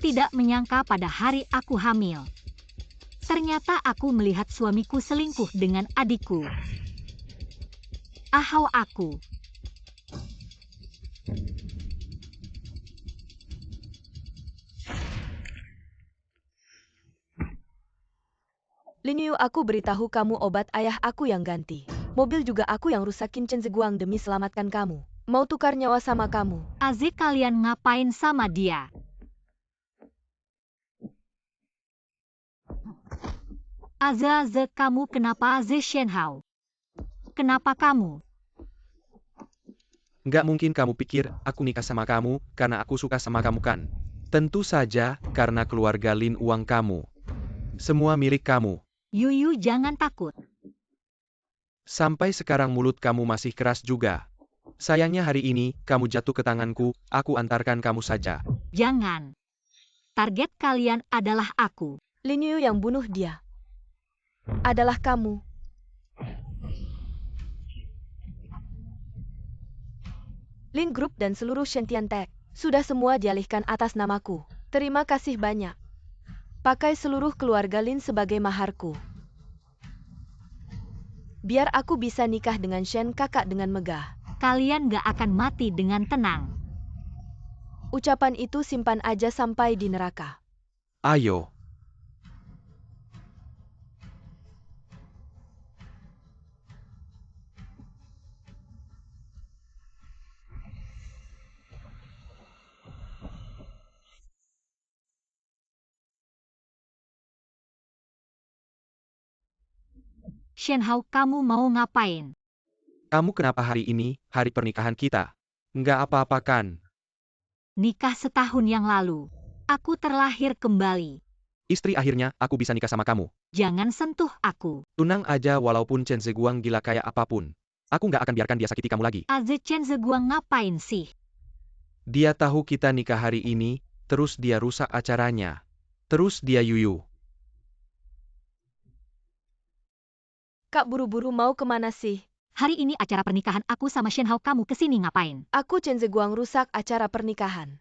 tidak menyangka pada hari aku hamil. Ternyata aku melihat suamiku selingkuh dengan adikku. Ahau aku. Lin Yu, aku beritahu kamu obat ayah aku yang ganti. Mobil juga aku yang rusakin Chen Zeguang demi selamatkan kamu. Mau tukar nyawa sama kamu. Aze, kalian ngapain sama dia? Aze, kamu kenapa? Aze Shenhao. Kenapa kamu? Nggak mungkin kamu pikir aku nikah sama kamu karena aku suka sama kamu kan? Tentu saja karena keluarga Lin uang kamu. Semua milik kamu. Yuyu, jangan takut. Sampai sekarang mulut kamu masih keras juga. Sayangnya hari ini kamu jatuh ke tanganku, aku antarkan kamu saja. Jangan. Target kalian adalah aku. Lin Yu yang bunuh dia. Adalah kamu. Lin Group dan seluruh Sentian Tech sudah semua dialihkan atas namaku. Terima kasih banyak. Pakai seluruh keluarga Lin sebagai maharku. Biar aku bisa nikah dengan Shen kakak dengan megah. Kalian gak akan mati dengan tenang. Ucapan itu simpan aja sampai di neraka. Ayo. Shenhao, kamu mau ngapain? Kamu kenapa hari ini, hari pernikahan kita? Nggak apa-apa kan? Nikah setahun yang lalu. Aku terlahir kembali. Istri, akhirnya aku bisa nikah sama kamu. Jangan sentuh aku. Tunang aja walaupun Chen Zeguang gila kayak apapun. Aku nggak akan biarkan dia sakiti kamu lagi. Aze, Chen Zeguang ngapain sih? Dia tahu kita nikah hari ini, terus dia rusak acaranya. Terus dia yuyu. Kak buru-buru mau kemana sih? Hari ini acara pernikahan aku sama Shenhao, kamu kesini ngapain? Aku Chen Zeguang rusak acara pernikahan.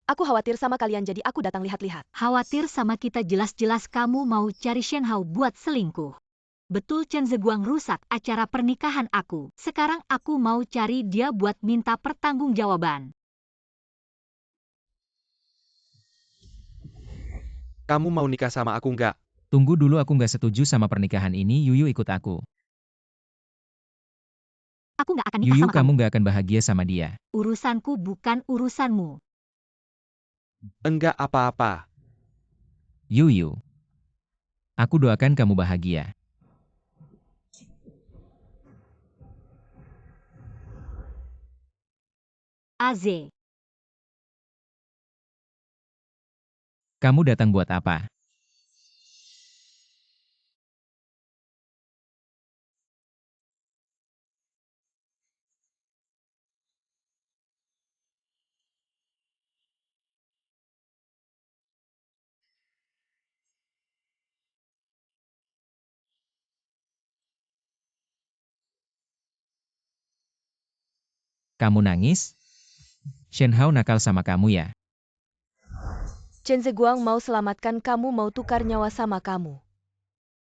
Aku khawatir sama kalian jadi aku datang lihat-lihat. Khawatir sama kita, jelas-jelas kamu mau cari Shenhao buat selingkuh. Betul, Chen Zeguang rusak acara pernikahan aku. Sekarang aku mau cari dia buat minta pertanggungjawaban. Kamu mau nikah sama aku nggak? Tunggu dulu, aku nggak setuju sama pernikahan ini. Yuyu, ikut aku. Aku nggak akan nikah Yuyu, sama kamu nggak akan bahagia sama dia. Urusanku bukan urusanmu. Enggak apa-apa. Yuyu. Aku doakan kamu bahagia. Aze. Kamu datang buat apa? Kamu nangis? Shenhao nakal sama kamu ya? Chen Zeguang mau selamatkan kamu, mau tukar nyawa sama kamu.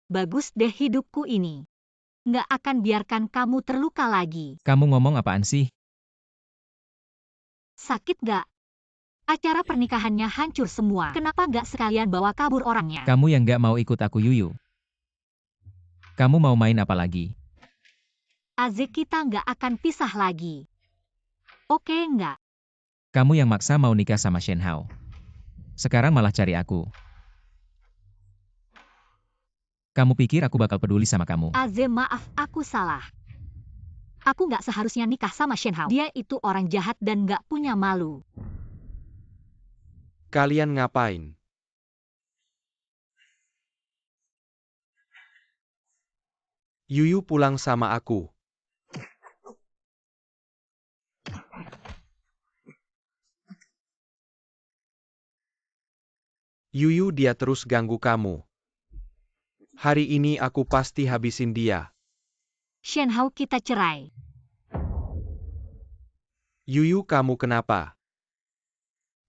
Bagus deh hidupku ini. Nggak akan biarkan kamu terluka lagi. Kamu ngomong apaan sih? Sakit nggak? Acara pernikahannya hancur semua. Kenapa nggak sekalian bawa kabur orangnya? Kamu yang nggak mau ikut aku, Yuyu. Kamu mau main apa lagi? Aze, kita nggak akan pisah lagi. Oke nggak? Kamu yang maksa mau nikah sama Shenhao. Sekarang malah cari aku. Kamu pikir aku bakal peduli sama kamu? Aze, maaf, aku salah. Aku nggak seharusnya nikah sama Shenhao. Dia itu orang jahat dan nggak punya malu. Kalian ngapain? Yuyu pulang sama aku. Yuyu, dia terus ganggu kamu. Hari ini aku pasti habisin dia. Shenhao, kita cerai. Yuyu, kamu kenapa?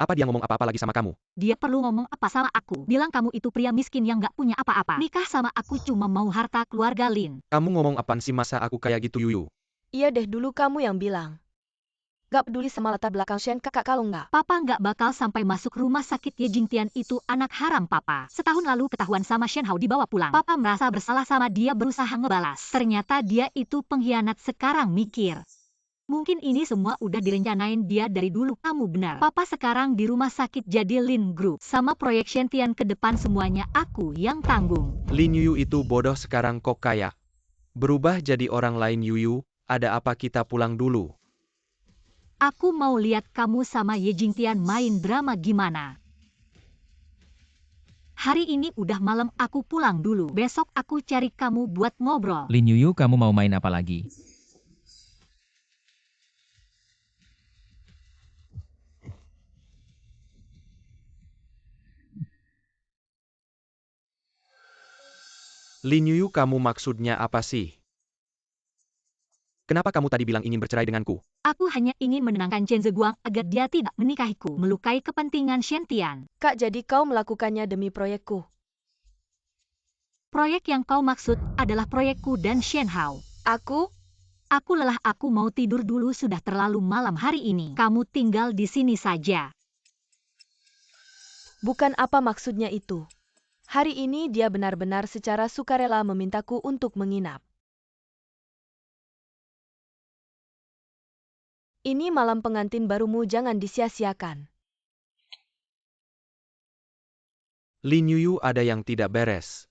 Apa dia ngomong apa-apa lagi sama kamu? Dia perlu ngomong apa sama aku? Bilang kamu itu pria miskin yang gak punya apa-apa. Nikah sama aku cuma mau harta keluarga Lin. Kamu ngomong apaan sih, masa aku kayak gitu, Yuyu? Iya deh, dulu kamu yang bilang. Gak peduli sama latar belakang Shen kakak kalau nggak. Papa nggak bakal sampai masuk rumah sakit. Ye Jingtian itu anak haram papa. Setahun lalu ketahuan sama Shen Hao dibawa pulang. Papa merasa bersalah sama dia, berusaha ngebalas. Ternyata dia itu pengkhianat. Sekarang mikir, mungkin ini semua udah direncanain dia dari dulu. Kamu benar. Papa sekarang di rumah sakit jadi Lin Group. Sama proyek Shen ke depan semuanya aku yang tanggung. Lin Yuyu itu bodoh, sekarang kok kayak berubah jadi orang lain. Yuyu, ada apa? Kita pulang dulu. Aku mau lihat kamu sama Ye Jingtian main drama gimana. Hari ini udah malam, aku pulang dulu. Besok aku cari kamu buat ngobrol. Lin Yuyu, kamu mau main apa lagi? Lin Yuyu, kamu maksudnya apa sih? Kenapa kamu tadi bilang ingin bercerai denganku? Aku hanya ingin menenangkan Chen Zeguang agar dia tidak menikahiku, melukai kepentingan Shen Tian. Kak, jadi kau melakukannya demi proyekku. Proyek yang kau maksud adalah proyekku dan Shen Hao. Aku? Aku lelah, aku mau tidur dulu, sudah terlalu malam hari ini. Kamu tinggal di sini saja. Bukan apa maksudnya itu. Hari ini dia benar-benar secara sukarela memintaku untuk menginap. Ini malam pengantin barumu, jangan disia-siakan. Lin Yuyu, ada yang tidak beres.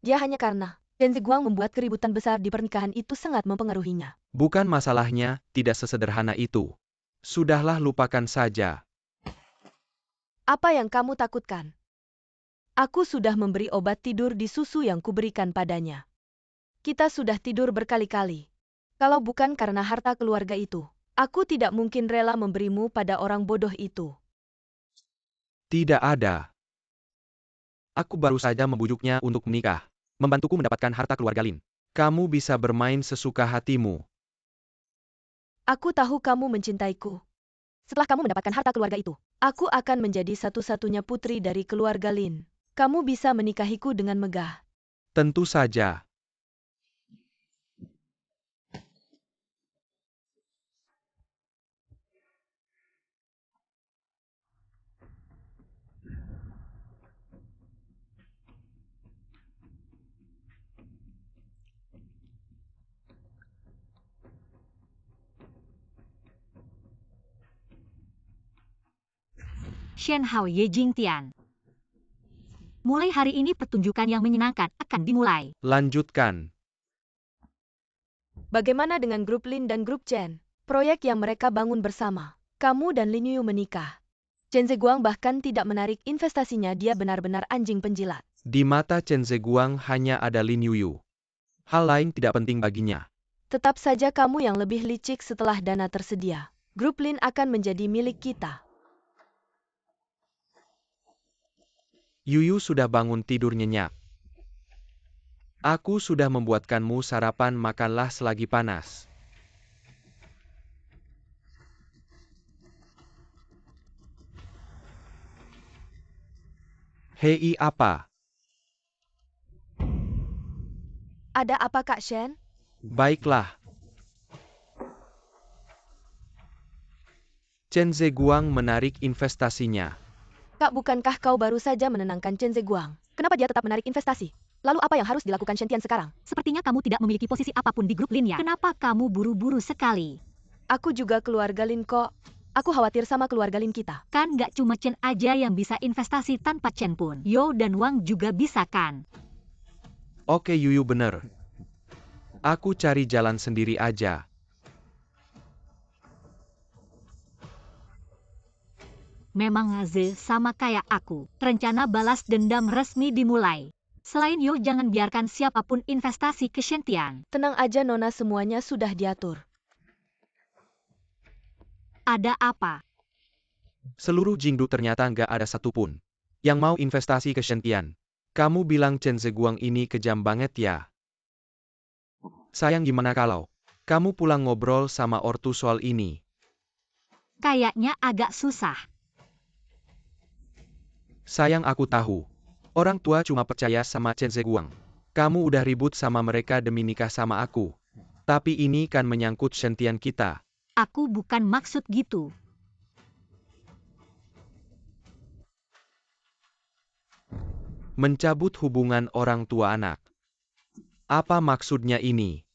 Dia hanya karena Chen Zeguang membuat keributan besar di pernikahan itu sangat mempengaruhinya. Bukan, masalahnya tidak sesederhana itu. Sudahlah, lupakan saja. Apa yang kamu takutkan? Aku sudah memberi obat tidur di susu yang kuberikan padanya. Kita sudah tidur berkali-kali. Kalau bukan karena harta keluarga itu, aku tidak mungkin rela memberimu pada orang bodoh itu. Tidak ada. Aku baru saja membujuknya untuk menikah, membantuku mendapatkan harta keluarga Lin. Kamu bisa bermain sesuka hatimu. Aku tahu kamu mencintaiku. Setelah kamu mendapatkan harta keluarga itu, aku akan menjadi satu-satunya putri dari keluarga Lin. Kamu bisa menikahiku dengan megah. Tentu saja. Shen Hao, Ye Jingtian. Mulai hari ini pertunjukan yang menyenangkan akan dimulai. Lanjutkan. Bagaimana dengan grup Lin dan grup Chen? Proyek yang mereka bangun bersama. Kamu dan Lin Yuyu menikah. Chen Zeguang bahkan tidak menarik investasinya, dia benar-benar anjing penjilat. Di mata Chen Zeguang hanya ada Lin Yuyu. Hal lain tidak penting baginya. Tetap saja kamu yang lebih licik. Setelah dana tersedia, grup Lin akan menjadi milik kita. Yuyu sudah bangun tidur nyenyak. Aku sudah membuatkanmu sarapan, makanlah selagi panas. Hei, apa? Ada apa Kak Shen? Baiklah. Chen Zeguang menarik investasinya. Kak, bukankah kau baru saja menenangkan Chen Zeguang? Kenapa dia tetap menarik investasi? Lalu apa yang harus dilakukan Shen Tian sekarang? Sepertinya kamu tidak memiliki posisi apapun di grup Lin ya. Kenapa kamu buru-buru sekali? Aku juga keluarga Lin kok. Aku khawatir sama keluarga Lin kita. Kan nggak cuma Chen aja yang bisa investasi, tanpa Chen pun Yo dan Wang juga bisa kan? Oke Yuyu, bener. Aku cari jalan sendiri aja. Memang Ze sama kayak aku. Rencana balas dendam resmi dimulai. Selain Yo, jangan biarkan siapapun investasi ke Shen Tian. Tenang aja Nona, semuanya sudah diatur. Ada apa? Seluruh Jingdu ternyata nggak ada satupun yang mau investasi ke Shen Tian. Kamu bilang Chen Zeguang ini kejam banget ya? Sayang, gimana kalau kamu pulang ngobrol sama ortu soal ini? Kayaknya agak susah. Sayang aku tahu. Orang tua cuma percaya sama Chen Zeguang. Kamu udah ribut sama mereka demi nikah sama aku. Tapi ini kan menyangkut Shen Tian kita. Aku bukan maksud gitu. Mencabut hubungan orang tua anak. Apa maksudnya ini?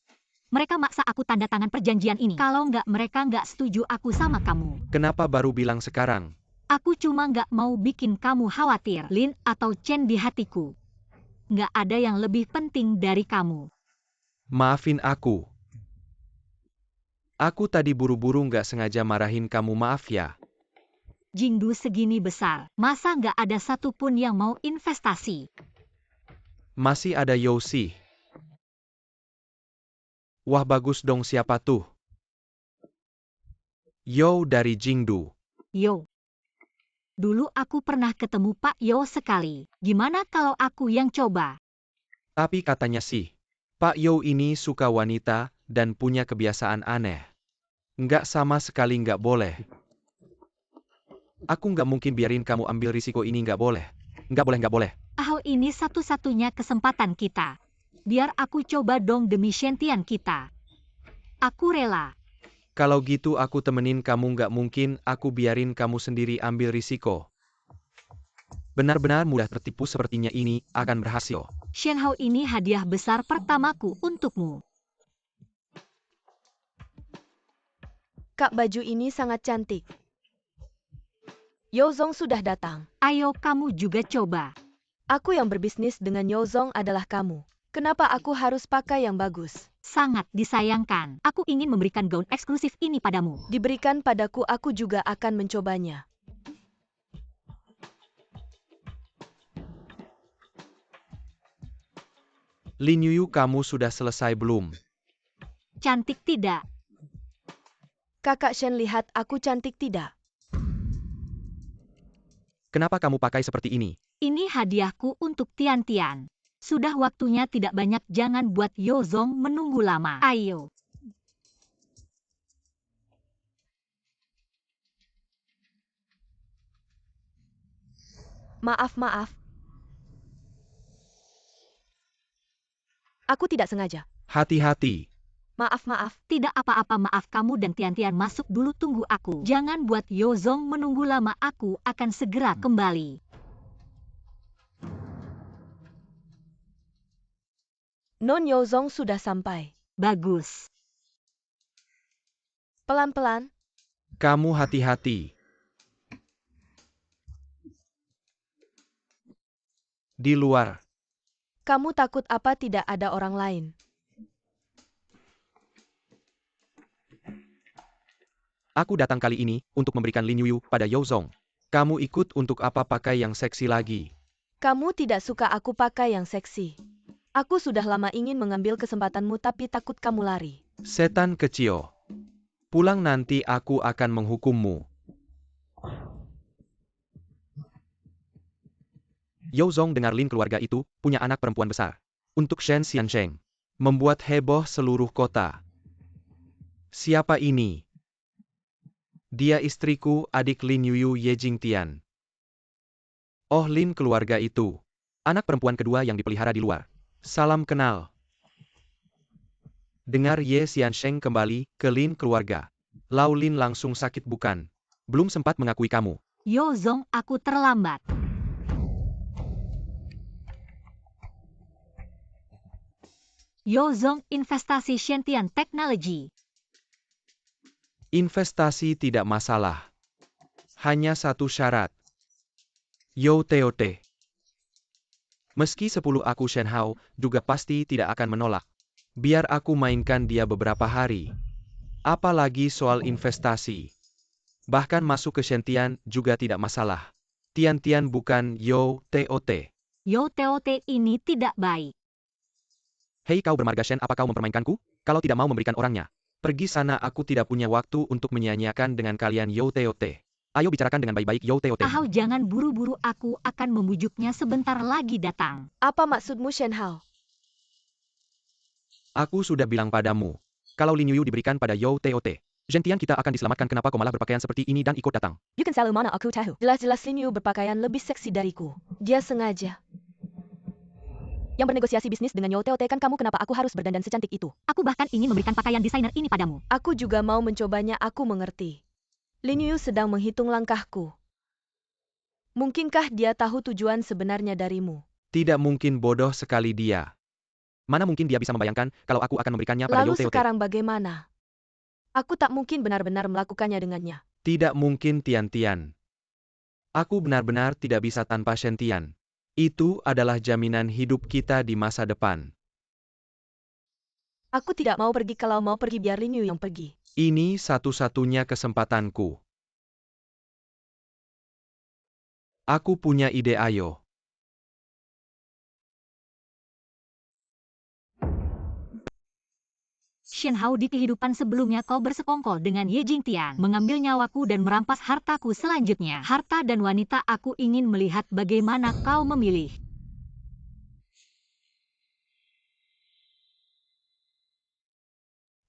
Mereka maksa aku tanda tangan perjanjian ini. Kalau nggak mereka nggak setuju aku sama kamu. Kenapa baru bilang sekarang? Aku cuma nggak mau bikin kamu khawatir, Lin atau Chen di hatiku. Nggak ada yang lebih penting dari kamu. Maafin aku. Aku tadi buru-buru nggak sengaja marahin kamu, maaf ya. Jingdu segini besar, masa nggak ada satupun yang mau investasi? Masih ada Yoshi. Wah bagus dong, siapa tuh? Yo dari Jingdu. Yo. Dulu aku pernah ketemu Pak Yo sekali. Gimana kalau aku yang coba? Tapi katanya sih, Pak Yo ini suka wanita dan punya kebiasaan aneh. Nggak sama sekali nggak boleh. Aku nggak mungkin biarin kamu ambil risiko ini, nggak boleh. Nggak boleh, nggak boleh. Ini satu-satunya kesempatan kita. Biar aku coba dong demi Shen Tian kita. Aku rela. Kalau gitu aku temenin kamu, nggak mungkin aku biarin kamu sendiri ambil risiko. Benar-benar mudah tertipu sepertinya ini akan berhasil. Shen Hao ini hadiah besar pertamaku untukmu. Kak, baju ini sangat cantik. Yozong sudah datang. Ayo kamu juga coba. Aku yang berbisnis dengan Yozong adalah kamu. Kenapa aku harus pakai yang bagus? Sangat disayangkan. Aku ingin memberikan gaun eksklusif ini padamu. Diberikan padaku, aku juga akan mencobanya. Lin Yuyu, kamu sudah selesai belum? Cantik tidak? Kakak Shen, lihat aku cantik tidak? Kenapa kamu pakai seperti ini? Ini hadiahku untuk Tian Tian. Sudah waktunya tidak banyak, jangan buat Yozong menunggu lama. Ayo. Maaf. Aku tidak sengaja. Hati-hati. Maaf. Tidak apa-apa, maaf. Kamu dan Tian Tian masuk dulu, tunggu aku. Jangan buat Yozong menunggu lama, aku akan segera kembali. Non Yozong sudah sampai. Bagus. Pelan-pelan. Kamu hati-hati. Di luar. Kamu takut apa tidak ada orang lain? Aku datang kali ini untuk memberikan Lin Yuyu pada Yozong. Kamu ikut untuk apa pakai yang seksi lagi? Kamu tidak suka aku pakai yang seksi. Aku sudah lama ingin mengambil kesempatanmu tapi takut kamu lari. Setan kecil. Pulang nanti aku akan menghukummu. Yozong dengar Lin keluarga itu punya anak perempuan besar. Untuk Shen Xiansheng. Membuat heboh seluruh kota. Siapa ini? Dia istriku, adik Lin Yuyu, Ye Jingtian. Oh, Lin keluarga itu. Anak perempuan kedua yang dipelihara di luar. Salam kenal. Dengar Ye Xiansheng kembali ke Lin keluarga. Lau Lin langsung sakit bukan? Belum sempat mengakui kamu. Yozong, aku terlambat. Yozong, investasi Shen Tian Technology. Investasi tidak masalah. Hanya satu syarat. Yo TOT. Meski 10 aku Shen Hao, juga pasti tidak akan menolak. Biar aku mainkan dia beberapa hari. Apalagi soal investasi. Bahkan masuk ke Shen Tian juga tidak masalah. Tian Tian bukan Yo TOT. Yo TOT ini tidak baik. Hei kau bermarga Shen, apa kau mempermainkanku? Kalau tidak mau memberikan orangnya. Pergi sana, aku tidak punya waktu untuk menyia-nyiakan dengan kalian Yo TOT. Ayo bicarakan dengan baik-baik Yo TOT. Ahau, jangan buru-buru, aku akan membujuknya sebentar lagi datang. Apa maksudmu, Shen Hao? Aku sudah bilang padamu. Kalau Lin Yuyu diberikan pada Yo TOT. Zhentian, kita akan diselamatkan. Kenapa kau malah berpakaian seperti ini dan ikut datang? You can selalu mana aku tahu. Jelas-jelas Lin Yu berpakaian lebih seksi dariku. Dia sengaja. Yang bernegosiasi bisnis dengan Yo Teote kan kamu, kenapa aku harus berdandan secantik itu? Aku bahkan ingin memberikan pakaian desainer ini padamu. Aku juga mau mencobanya, aku mengerti. Lin Yu sedang menghitung langkahku. Mungkinkah dia tahu tujuan sebenarnya darimu? Tidak mungkin, bodoh sekali dia. Mana mungkin dia bisa membayangkan kalau aku akan memberikannya pada Lalu Yo Teote? sekarang bagaimana? Aku tak mungkin benar-benar melakukannya dengannya. Tidak mungkin, Tian. Aku benar-benar tidak bisa tanpa Zhentian. Itu adalah jaminan hidup kita di masa depan. Aku tidak mau pergi. Kalau mau pergi biar Lin Yu yang pergi. Ini satu-satunya kesempatanku. Aku punya ide, ayo. Shen Hao, di kehidupan sebelumnya kau bersekongkol dengan Ye Jingtian, mengambil nyawaku dan merampas hartaku selanjutnya. Harta dan wanita, aku ingin melihat bagaimana kau memilih.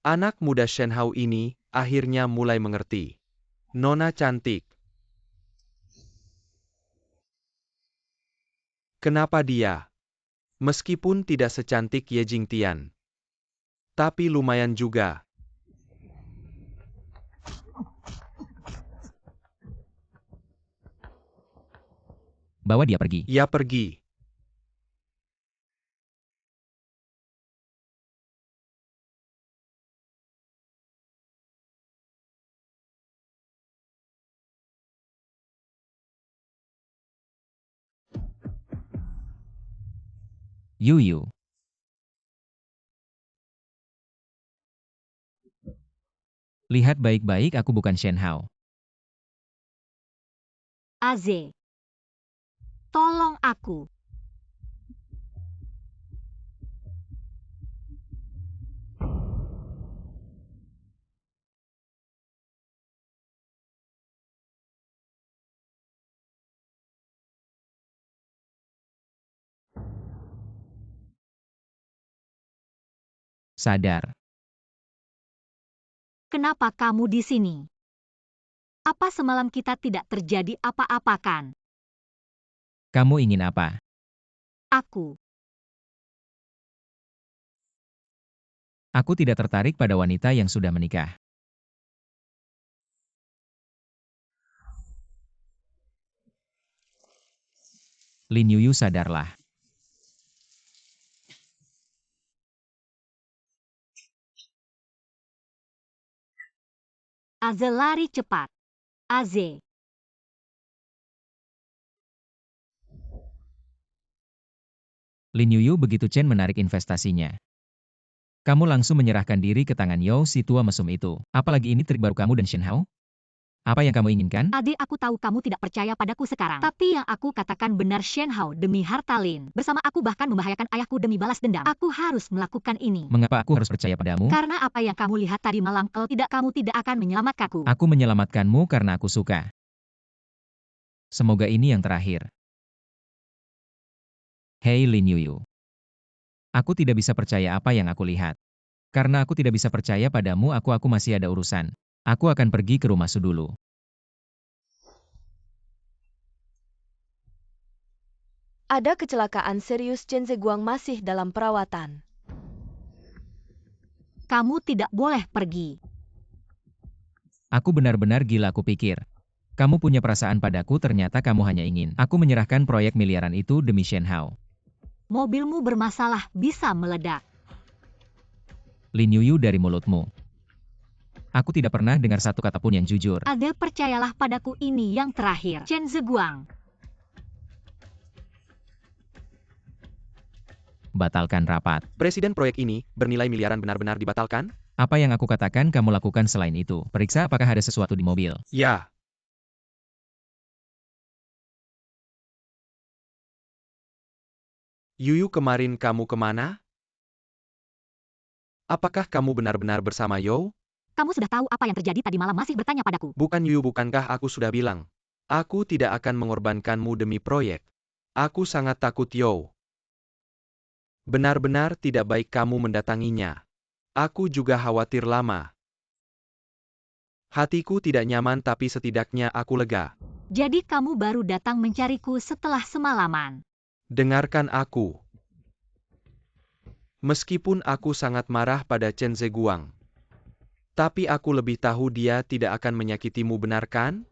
Anak muda Shen Hao ini akhirnya mulai mengerti. Nona cantik. Kenapa dia? Meskipun tidak secantik Ye Jingtian, tapi lumayan juga. Bawa dia pergi. Ia pergi. Yu. Lihat baik-baik, aku bukan Shen Hao. Aze, tolong aku. Sadar. Kenapa kamu di sini? Apa semalam kita tidak terjadi apa-apa kan? Kamu ingin apa? Aku. Aku tidak tertarik pada wanita yang sudah menikah. Lin Yu, sadarlah. Aze, lari cepat. Aze. Lin Yu, begitu Chen menarik investasinya. Kamu langsung menyerahkan diri ke tangan Yo, si tua mesum itu. Apalagi ini trik baru kamu dan Shen Hao? Apa yang kamu inginkan? Adik, aku tahu kamu tidak percaya padaku sekarang. Tapi yang aku katakan benar, Shen Hao, demi harta Lin. Bersama aku bahkan membahayakan ayahku demi balas dendam. Aku harus melakukan ini. Mengapa aku harus percaya padamu? Karena apa yang kamu lihat tadi malam, kalau tidak kamu tidak akan menyelamatkanku. Aku menyelamatkanmu karena aku suka. Semoga ini yang terakhir. Hei Lin Yu. Aku tidak bisa percaya apa yang aku lihat. Karena aku tidak bisa percaya padamu, aku masih ada urusan. Aku akan pergi ke rumah Su dulu. Ada kecelakaan serius, Chen Zeguang masih dalam perawatan. Kamu tidak boleh pergi. Aku benar-benar gila, aku pikir. Kamu punya perasaan padaku, ternyata kamu hanya ingin aku menyerahkan proyek miliaran itu demi Shen Hao. Mobilmu bermasalah, bisa meledak. Lin Yu, dari mulutmu. Aku tidak pernah dengar satu kata pun yang jujur. Ada, percayalah padaku, ini yang terakhir. Chen Zeguang. Batalkan rapat. Presiden proyek ini bernilai miliaran benar-benar dibatalkan? Apa yang aku katakan kamu lakukan selain itu? Periksa apakah ada sesuatu di mobil. Ya. Yuyu, kemarin kamu kemana? Apakah kamu benar-benar bersama Yo? Kamu sudah tahu apa yang terjadi tadi malam, masih bertanya padaku. Bukan Yuyu, bukankah aku sudah bilang? Aku tidak akan mengorbankanmu demi proyek. Aku sangat takut, Yo. Benar-benar tidak baik kamu mendatanginya. Aku juga khawatir lama. Hatiku tidak nyaman tapi setidaknya aku lega. Jadi kamu baru datang mencariku setelah semalaman. Dengarkan aku. Meskipun aku sangat marah pada Chen Zeguang, tapi aku lebih tahu dia tidak akan menyakitimu, benar kan?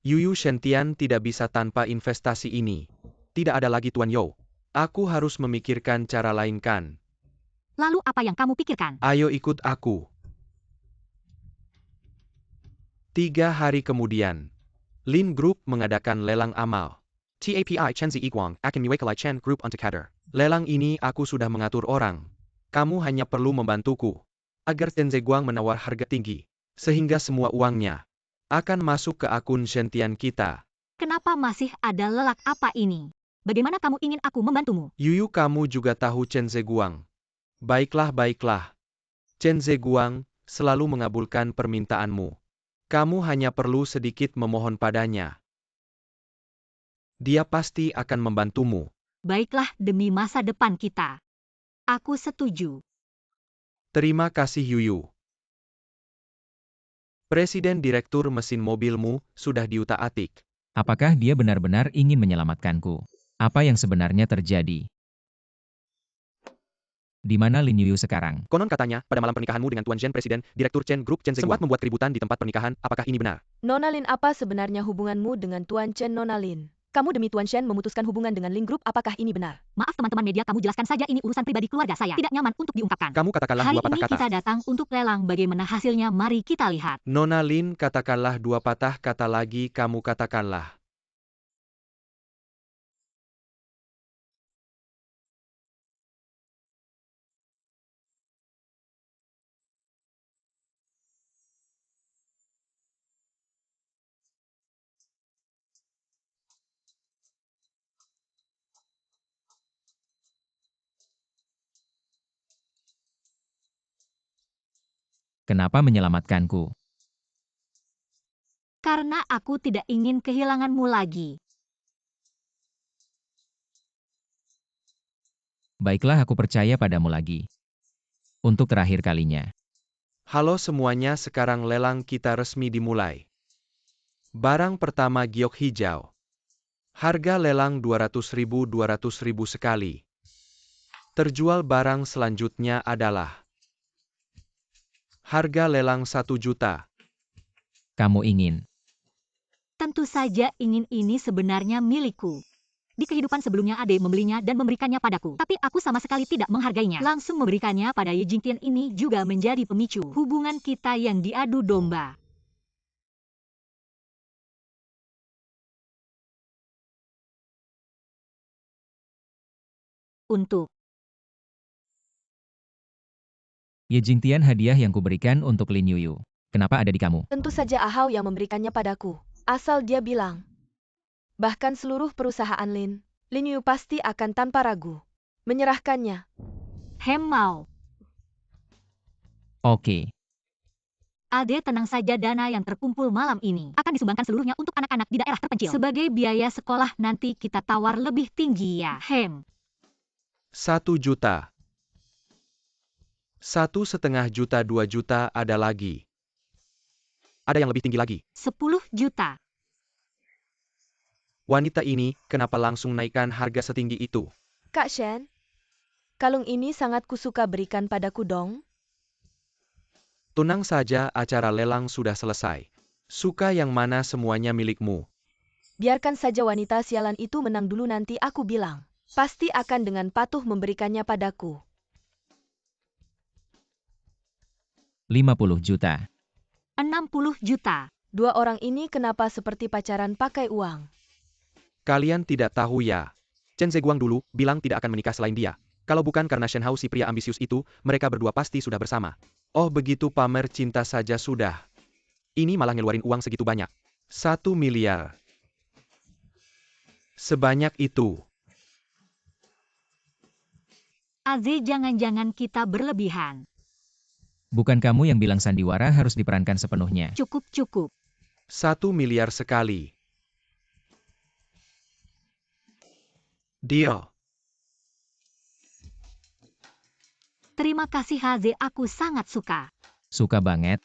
Yuyu Shentian tidak bisa tanpa investasi ini. Tidak ada lagi Tuan You. Aku harus memikirkan cara lain kan? Lalu apa yang kamu pikirkan? Ayo ikut aku. 3 hari kemudian, Lin Group mengadakan lelang amal. TAPI Chen Zi Iguang akan mewakili Chen Group untuk hadir. Lelang ini aku sudah mengatur orang. Kamu hanya perlu membantuku. Agar Chen Zeguang menawar harga tinggi. Sehingga semua uangnya akan masuk ke akun Shentian kita. Kenapa masih ada lelak apa ini? Bagaimana kamu ingin aku membantumu? Yuyu, kamu juga tahu Chen Zeguang. Baiklah, baiklah. Chen Zeguang selalu mengabulkan permintaanmu. Kamu hanya perlu sedikit memohon padanya. Dia pasti akan membantumu. Baiklah, demi masa depan kita. Aku setuju. Terima kasih Yuyu. Presiden Direktur mesin mobilmu sudah diutak-atik. Apakah dia benar-benar ingin menyelamatkanku? Apa yang sebenarnya terjadi? Di mana Lin Yuyu sekarang? Konon katanya, pada malam pernikahanmu dengan Tuan Zhen Presiden, Direktur Chen Group Chen Zeguang sempat membuat keributan di tempat pernikahan. Apakah ini benar? Nona Lin, apa sebenarnya hubunganmu dengan Tuan Chen, Nona Lin? Kamu demi Tuan Shen memutuskan hubungan dengan Lin Group, apakah ini benar? Maaf teman-teman media, kamu jelaskan saja, ini urusan pribadi keluarga saya. Tidak nyaman untuk diungkapkan. Kamu katakanlah Hari dua patah ini kata. kita datang untuk lelang, bagaimana hasilnya mari kita lihat. Nona Lin, katakanlah dua patah kata lagi, kamu katakanlah. Kenapa menyelamatkanku? Karena aku tidak ingin kehilanganmu lagi. Baiklah, aku percaya padamu lagi. Untuk terakhir kalinya. Halo semuanya, sekarang lelang kita resmi dimulai. Barang pertama giok hijau. Harga lelang 200.000 sekali. Terjual barang selanjutnya adalah harga lelang 1 juta. Kamu ingin? Tentu saja ingin, ini sebenarnya milikku. Di kehidupan sebelumnya Ade membelinya dan memberikannya padaku. Tapi aku sama sekali tidak menghargainya. Langsung memberikannya pada Ye Jingtian, ini juga menjadi pemicu hubungan kita yang diadu domba. Untuk Ye Jingtian, hadiah yang kuberikan untuk Lin Yuyu. Kenapa ada di kamu? Tentu saja Ahau yang memberikannya padaku. Asal dia bilang. Bahkan seluruh perusahaan Lin Yu pasti akan tanpa ragu menyerahkannya. Mau. Oke. Ade tenang saja, dana yang terkumpul malam ini akan disumbangkan seluruhnya untuk anak-anak di daerah terpencil. Sebagai biaya sekolah nanti kita tawar lebih tinggi ya. 1 juta. 1,5 juta, 2 juta, ada lagi. Ada yang lebih tinggi lagi. 10 juta. Wanita ini, kenapa langsung naikkan harga setinggi itu? Kak Shen, kalung ini sangat kusuka, berikan padaku dong. Tenang saja, acara lelang sudah selesai. Suka yang mana, semuanya milikmu. Biarkan saja wanita sialan itu menang dulu, nanti aku bilang. Pasti akan dengan patuh memberikannya padaku. 50 juta. 60 juta. Dua orang ini kenapa seperti pacaran pakai uang? Kalian tidak tahu ya. Chen Zeguang dulu bilang tidak akan menikah selain dia. Kalau bukan karena Shen Hao si pria ambisius itu, mereka berdua pasti sudah bersama. Oh begitu, pamer cinta saja sudah. Ini malah ngeluarin uang segitu banyak. 1 miliar. Sebanyak itu. Aze, jangan-jangan kita berlebihan. Bukan kamu yang bilang sandiwara harus diperankan sepenuhnya. Cukup. 1 miliar sekali. Deal. Terima kasih Haze, aku sangat suka. Suka banget.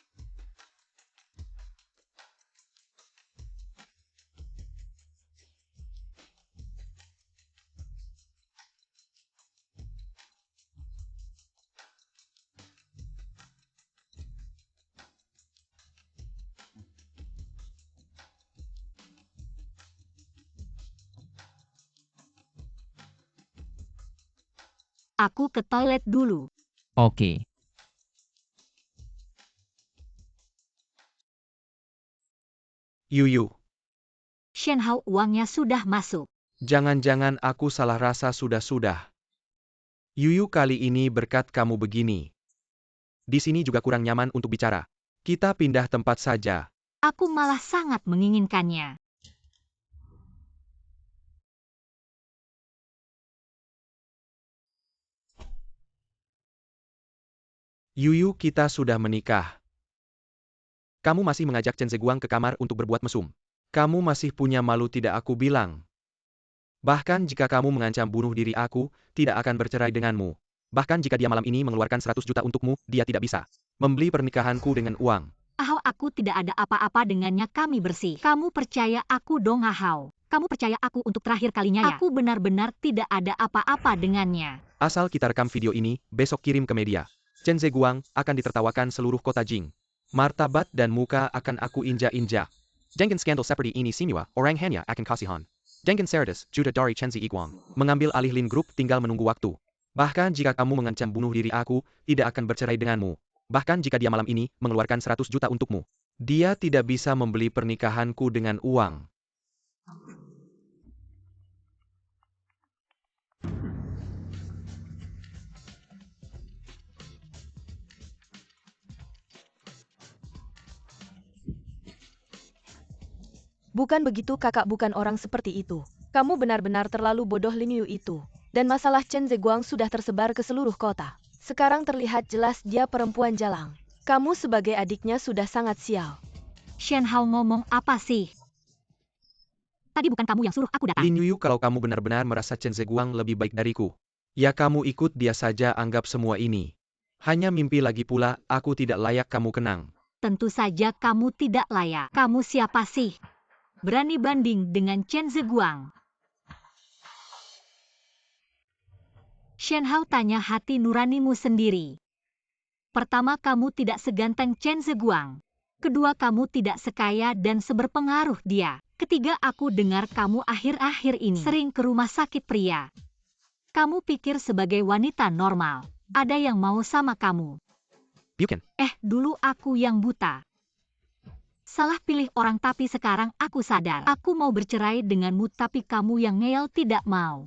Aku ke toilet dulu. Oke. Yuyu, Shen Hao, uangnya sudah masuk. jangan-jangan aku salah rasa sudah-sudah. Yuyu, kali ini berkat kamu begini. Di sini juga kurang nyaman untuk bicara. Kita pindah tempat saja. Aku malah sangat menginginkannya. Yuyu, kita sudah menikah. Kamu masih mengajak Chen Zeguang ke kamar untuk berbuat mesum. Kamu masih punya malu, tidak aku bilang. Bahkan jika kamu mengancam bunuh diri aku, tidak akan bercerai denganmu. Bahkan jika dia malam ini mengeluarkan 100 juta untukmu, dia tidak bisa membeli pernikahanku dengan uang. Ahau, aku tidak ada apa-apa dengannya, kami bersih. Kamu percaya aku dong, Ahau. Kamu percaya aku untuk terakhir kalinya ya? Aku benar-benar tidak ada apa-apa dengannya. Asal kita rekam video ini, besok kirim ke media. Chen Zeguang akan ditertawakan seluruh kota Jing. Martabat dan muka akan aku injak-injak. Dengan skandal seperti ini semua, orang hanya akan kasihan. Dengan Cerdas, juta dari Chen Ziguang, mengambil alih Lin Group, tinggal menunggu waktu. Bahkan jika kamu mengancam bunuh diri aku, tidak akan bercerai denganmu. Bahkan jika dia malam ini mengeluarkan 100 juta untukmu, dia tidak bisa membeli pernikahanku dengan uang. Bukan begitu kakak, bukan orang seperti itu. Kamu benar-benar terlalu bodoh, Lin Yu itu. Dan masalah Chen Zeguang sudah tersebar ke seluruh kota. Sekarang terlihat jelas dia perempuan jalang. Kamu sebagai adiknya sudah sangat sial. Shen Hao ngomong apa sih? Tadi bukan kamu yang suruh aku datang. Lin Yuyu, kalau kamu benar-benar merasa Chen Zeguang lebih baik dariku, ya kamu ikut dia saja, anggap semua ini hanya mimpi lagi pula, aku tidak layak kamu kenang. Tentu saja kamu tidak layak. Kamu siapa sih? Berani banding dengan Chen Zeguang? Shen Hao tanya hati nuranimu sendiri. Pertama, kamu tidak seganteng Chen Zeguang. Kedua, kamu tidak sekaya dan seberpengaruh dia. Ketiga, aku dengar kamu akhir-akhir ini sering ke rumah sakit pria. Kamu pikir sebagai wanita normal, ada yang mau sama kamu. Bukan. Dulu aku yang buta. Salah pilih orang, tapi sekarang aku sadar. Aku mau bercerai denganmu, tapi kamu yang ngeyel tidak mau.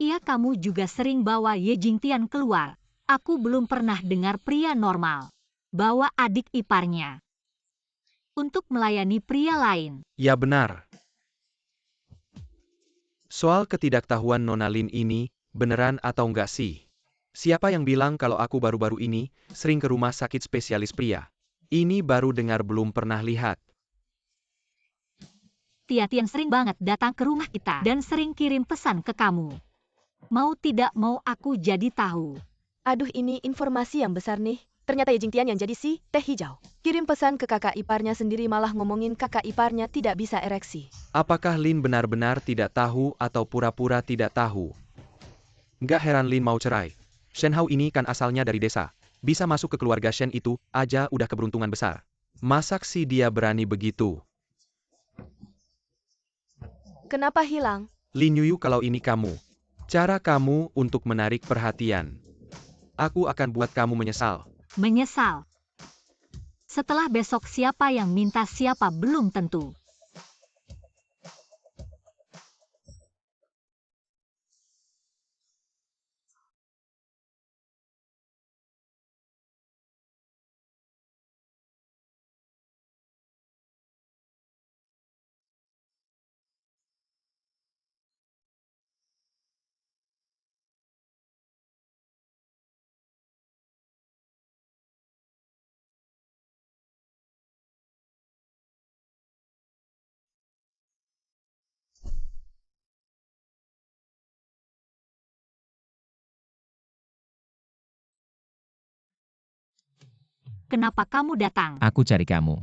Iya, kamu juga sering bawa Ye Jingtian keluar. Aku belum pernah dengar pria normal bawa adik iparnya untuk melayani pria lain. Ya benar. Soal ketidaktahuan Nona Lin ini, beneran atau enggak sih? Siapa yang bilang kalau aku baru-baru ini sering ke rumah sakit spesialis pria? Ini baru dengar, belum pernah lihat. Tian sering banget datang ke rumah kita dan sering kirim pesan ke kamu. Mau tidak mau aku jadi tahu. Aduh, ini informasi yang besar nih. Ternyata Ye Jingtian yang jadi si teh hijau. Kirim pesan ke kakak iparnya sendiri, malah ngomongin kakak iparnya tidak bisa ereksi. Apakah Lin benar-benar tidak tahu atau pura-pura tidak tahu? Nggak heran Lin mau cerai. Shen Hao ini kan asalnya dari desa. Bisa masuk ke keluarga Shen itu aja udah keberuntungan besar. Masak sih dia berani begitu? Kenapa hilang? Lin Yuyu, kalau ini kamu, cara kamu untuk menarik perhatian, aku akan buat kamu menyesal. Menyesal. Setelah besok siapa yang minta siapa belum tentu. Kenapa kamu datang? Aku cari kamu.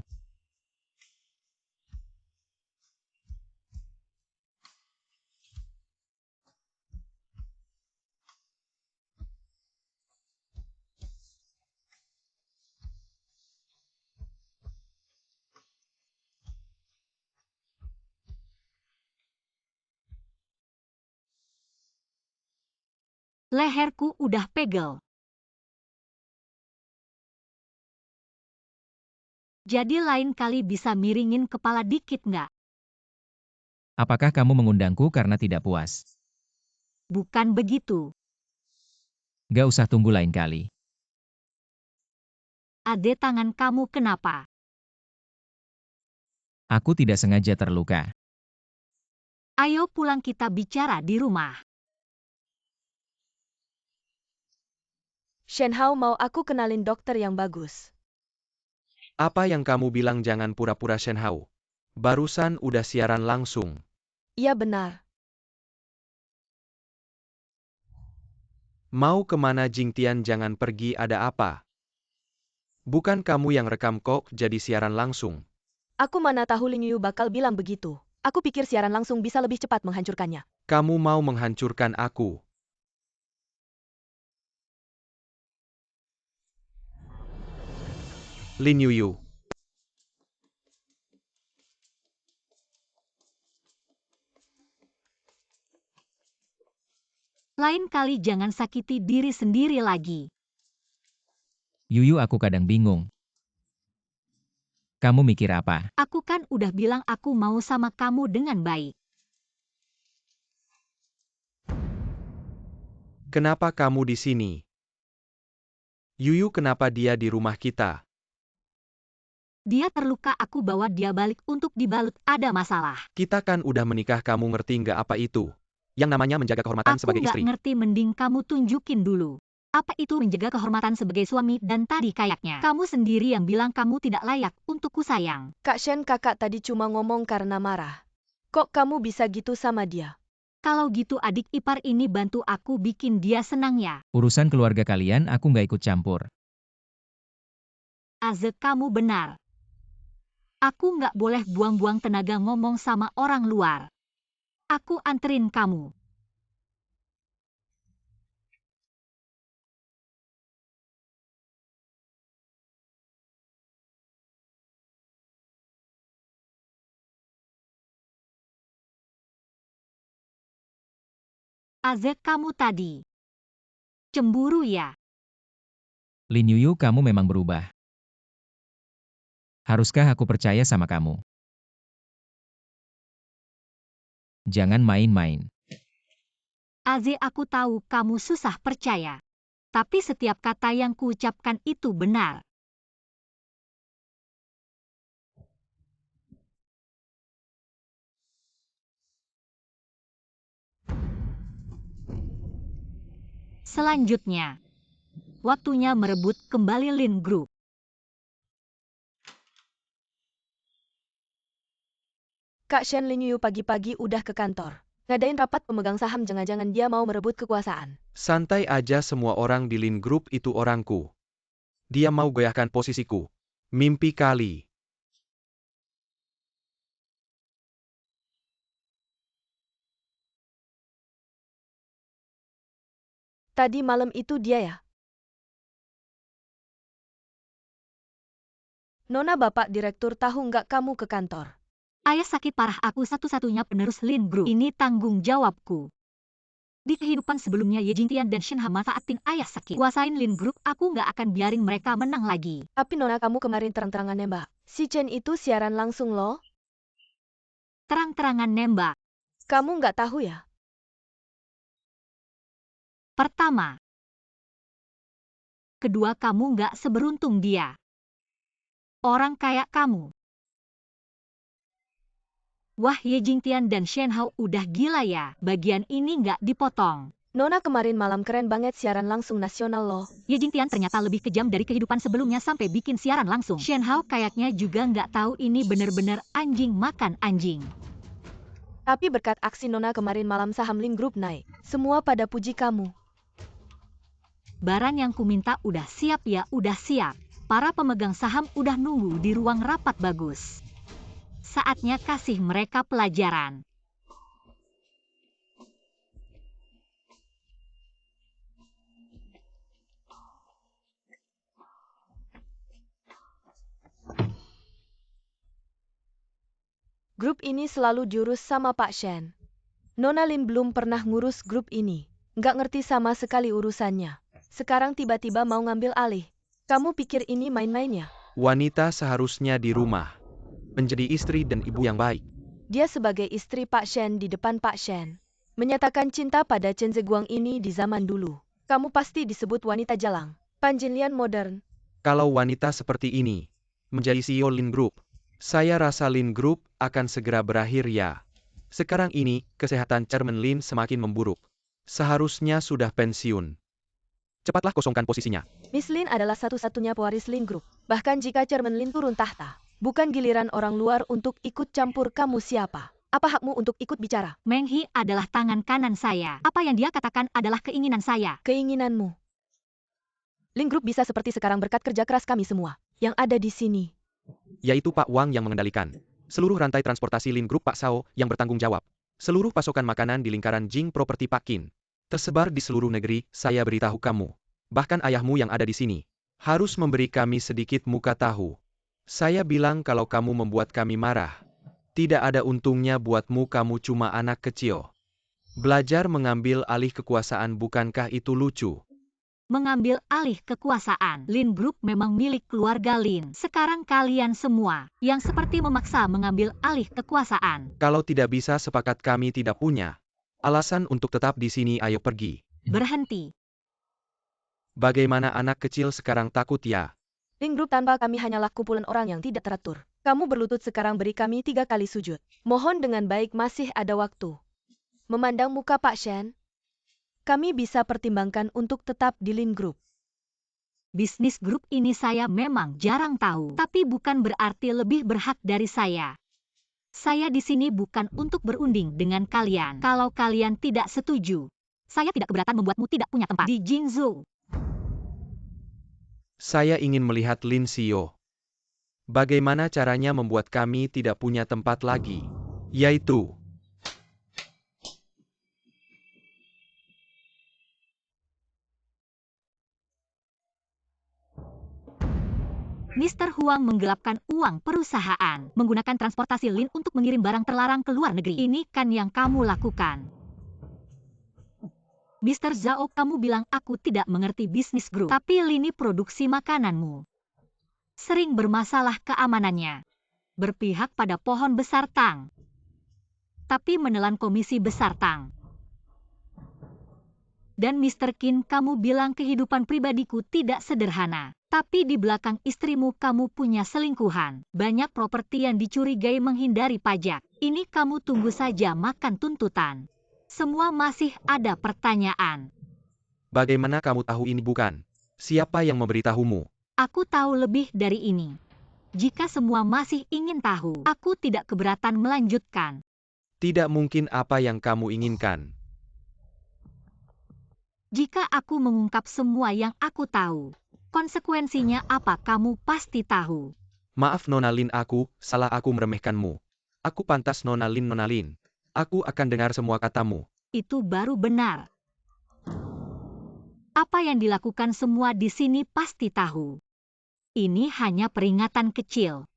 Leherku udah pegel. Jadi lain kali bisa miringin kepala dikit nggak? Apakah kamu mengundangku karena tidak puas? Bukan begitu. Gak usah tunggu lain kali. Ade, tangan kamu kenapa? Aku tidak sengaja terluka. Ayo pulang, kita bicara di rumah. Shen Hao, mau aku kenalin dokter yang bagus. Apa yang kamu bilang? Jangan pura-pura, Shen Hao. Barusan udah siaran langsung. Iya benar. Mau kemana Jingtian? Jangan pergi, ada apa? Bukan kamu yang rekam kok, jadi siaran langsung. Aku mana tahu Lin Yu bakal bilang begitu. Aku pikir siaran langsung bisa lebih cepat menghancurkannya. Kamu mau menghancurkan aku. Lin Yu. Lain kali jangan sakiti diri sendiri lagi. Yuyu, aku kadang bingung. Kamu mikir apa? Aku kan udah bilang aku mau sama kamu dengan baik. Kenapa kamu di sini? Yuyu, kenapa dia di rumah kita? Dia terluka, aku bawa dia balik untuk dibalut, ada masalah. Kita kan udah menikah, kamu ngerti nggak apa itu? Yang namanya menjaga kehormatan Aku sebagai nggak istri. ngerti, mending kamu tunjukin dulu. Apa itu menjaga kehormatan sebagai suami? Dan tadi kayaknya kamu sendiri yang bilang kamu tidak layak untukku, sayang. Kak Shen, kakak tadi cuma ngomong karena marah. Kok kamu bisa gitu sama dia? Kalau gitu adik ipar ini bantu aku bikin dia senang ya. Urusan keluarga kalian aku nggak ikut campur. Aze, kamu benar. Aku nggak boleh buang-buang tenaga ngomong sama orang luar. Aku anterin kamu. Aze, kamu tadi cemburu ya? Lin Yuyu, kamu memang berubah. Haruskah aku percaya sama kamu? Jangan main-main. Aze, aku tahu kamu susah percaya. Tapi setiap kata yang kuucapkan itu benar. Selanjutnya, waktunya merebut kembali Lin Group. Kak Shen, Lin Yu pagi-pagi udah ke kantor. Ngadain rapat pemegang saham, jangan-jangan dia mau merebut kekuasaan. Santai aja, semua orang di Lin Group itu orangku. Dia mau goyahkan posisiku. Mimpi kali. Tadi malam itu dia ya? Nona, bapak direktur tahu nggak kamu ke kantor? Ayah sakit parah, aku satu-satunya penerus Lin Group. Ini tanggung jawabku. Di kehidupan sebelumnya Ye Jingtian dan Shen Hao manfaatin ayah sakit. Kuasain Lin Group, aku nggak akan biarin mereka menang lagi. Tapi Nona, kamu kemarin terang-terangan nembak. Si Chen itu siaran langsung loh. Terang-terangan nembak. Kamu nggak tahu ya? Pertama. Kedua, kamu nggak seberuntung dia. Orang kayak kamu. Wah, Ye Jingtian dan Shen Hao udah gila ya, bagian ini nggak dipotong. Nona, kemarin malam keren banget siaran langsung nasional loh. Ye Jingtian ternyata lebih kejam dari kehidupan sebelumnya sampai bikin siaran langsung. Shen Hao kayaknya juga nggak tahu ini bener-bener anjing makan anjing. Tapi berkat aksi Nona kemarin malam, saham Lin Group naik. Semua pada puji kamu. Barang yang kuminta udah siap ya, udah siap. Para pemegang saham udah nunggu di ruang rapat bagus. Saatnya kasih mereka pelajaran. Grup ini selalu diurus sama Pak Shen. Nona Lin belum pernah ngurus grup ini. Nggak ngerti sama sekali urusannya. Sekarang tiba-tiba mau ngambil alih. Kamu pikir ini main-mainnya? Wanita seharusnya di rumah. Menjadi istri dan ibu yang baik. Dia sebagai istri Pak Shen di depan Pak Shen. Menyatakan cinta pada Chen Zeguang ini di zaman dulu. Kamu pasti disebut wanita jalang. Panjinlian modern. Kalau wanita seperti ini menjadi CEO Lin Group, saya rasa Lin Group akan segera berakhir ya. Sekarang ini, kesehatan Chairman Lin semakin memburuk. Seharusnya sudah pensiun. Cepatlah kosongkan posisinya. Miss Lin adalah satu-satunya pewaris Lin Group. Bahkan jika Chairman Lin turun tahta, bukan giliran orang luar untuk ikut campur. Kamu siapa? Apa hakmu untuk ikut bicara? Meng He adalah tangan kanan saya. Apa yang dia katakan adalah keinginan saya. Keinginanmu. Lin Group bisa seperti sekarang berkat kerja keras kami semua yang ada di sini. Yaitu Pak Wang yang mengendalikan seluruh rantai transportasi Lin Group, Pak Sao yang bertanggung jawab seluruh pasokan makanan di lingkaran Jing Property Pak Qin. Tersebar di seluruh negeri, saya beritahu kamu. Bahkan ayahmu yang ada di sini harus memberi kami sedikit muka tahu. Saya bilang kalau kamu membuat kami marah, tidak ada untungnya buatmu, kamu cuma anak kecil. Belajar mengambil alih kekuasaan, bukankah itu lucu? Mengambil alih kekuasaan. Lin Group memang milik keluarga Lin. Sekarang kalian semua yang seperti memaksa mengambil alih kekuasaan. Kalau tidak bisa sepakat, kami tidak punya alasan untuk tetap di sini, ayo pergi. Berhenti. Bagaimana anak kecil sekarang takut ya? Lin Group tanpa kami hanyalah kumpulan orang yang tidak teratur. Kamu berlutut sekarang, beri kami 3 kali sujud. Mohon dengan baik, masih ada waktu. Memandang muka Pak Shen, kami bisa pertimbangkan untuk tetap di Lin Group. Bisnis grup ini saya memang jarang tahu, tapi bukan berarti lebih berhak dari saya. Saya di sini bukan untuk berunding dengan kalian. Kalau kalian tidak setuju, saya tidak keberatan membuatmu tidak punya tempat di Jingzhou. Saya ingin melihat Lin Xiao. Bagaimana caranya membuat kami tidak punya tempat lagi? Yaitu Mr. Huang menggelapkan uang perusahaan, menggunakan transportasi Lin untuk mengirim barang terlarang ke luar negeri. Ini kan yang kamu lakukan. Mr. Zhao, kamu bilang aku tidak mengerti bisnis grup, tapi lini produksi makananmu sering bermasalah keamanannya. Berpihak pada pohon besar Tang, tapi menelan komisi besar Tang. Dan Mr. Qin, kamu bilang kehidupan pribadiku tidak sederhana. Tapi di belakang istrimu kamu punya selingkuhan. Banyak properti yang dicurigai menghindari pajak. Ini kamu tunggu saja makan tuntutan. Semua masih ada pertanyaan. bagaimana kamu tahu ini bukan? Siapa yang memberitahumu? Aku tahu lebih dari ini. Jika semua masih ingin tahu, aku tidak keberatan melanjutkan. Tidak mungkin apa yang kamu inginkan. Jika aku mengungkap semua yang aku tahu, konsekuensinya apa kamu pasti tahu. Maaf Nona Lin, aku salah, aku meremehkanmu. Aku pantas Nona Lin, Nona Lin. Aku akan dengar semua katamu. Itu baru benar. Apa yang dilakukan semua di sini pasti tahu. Ini hanya peringatan kecil.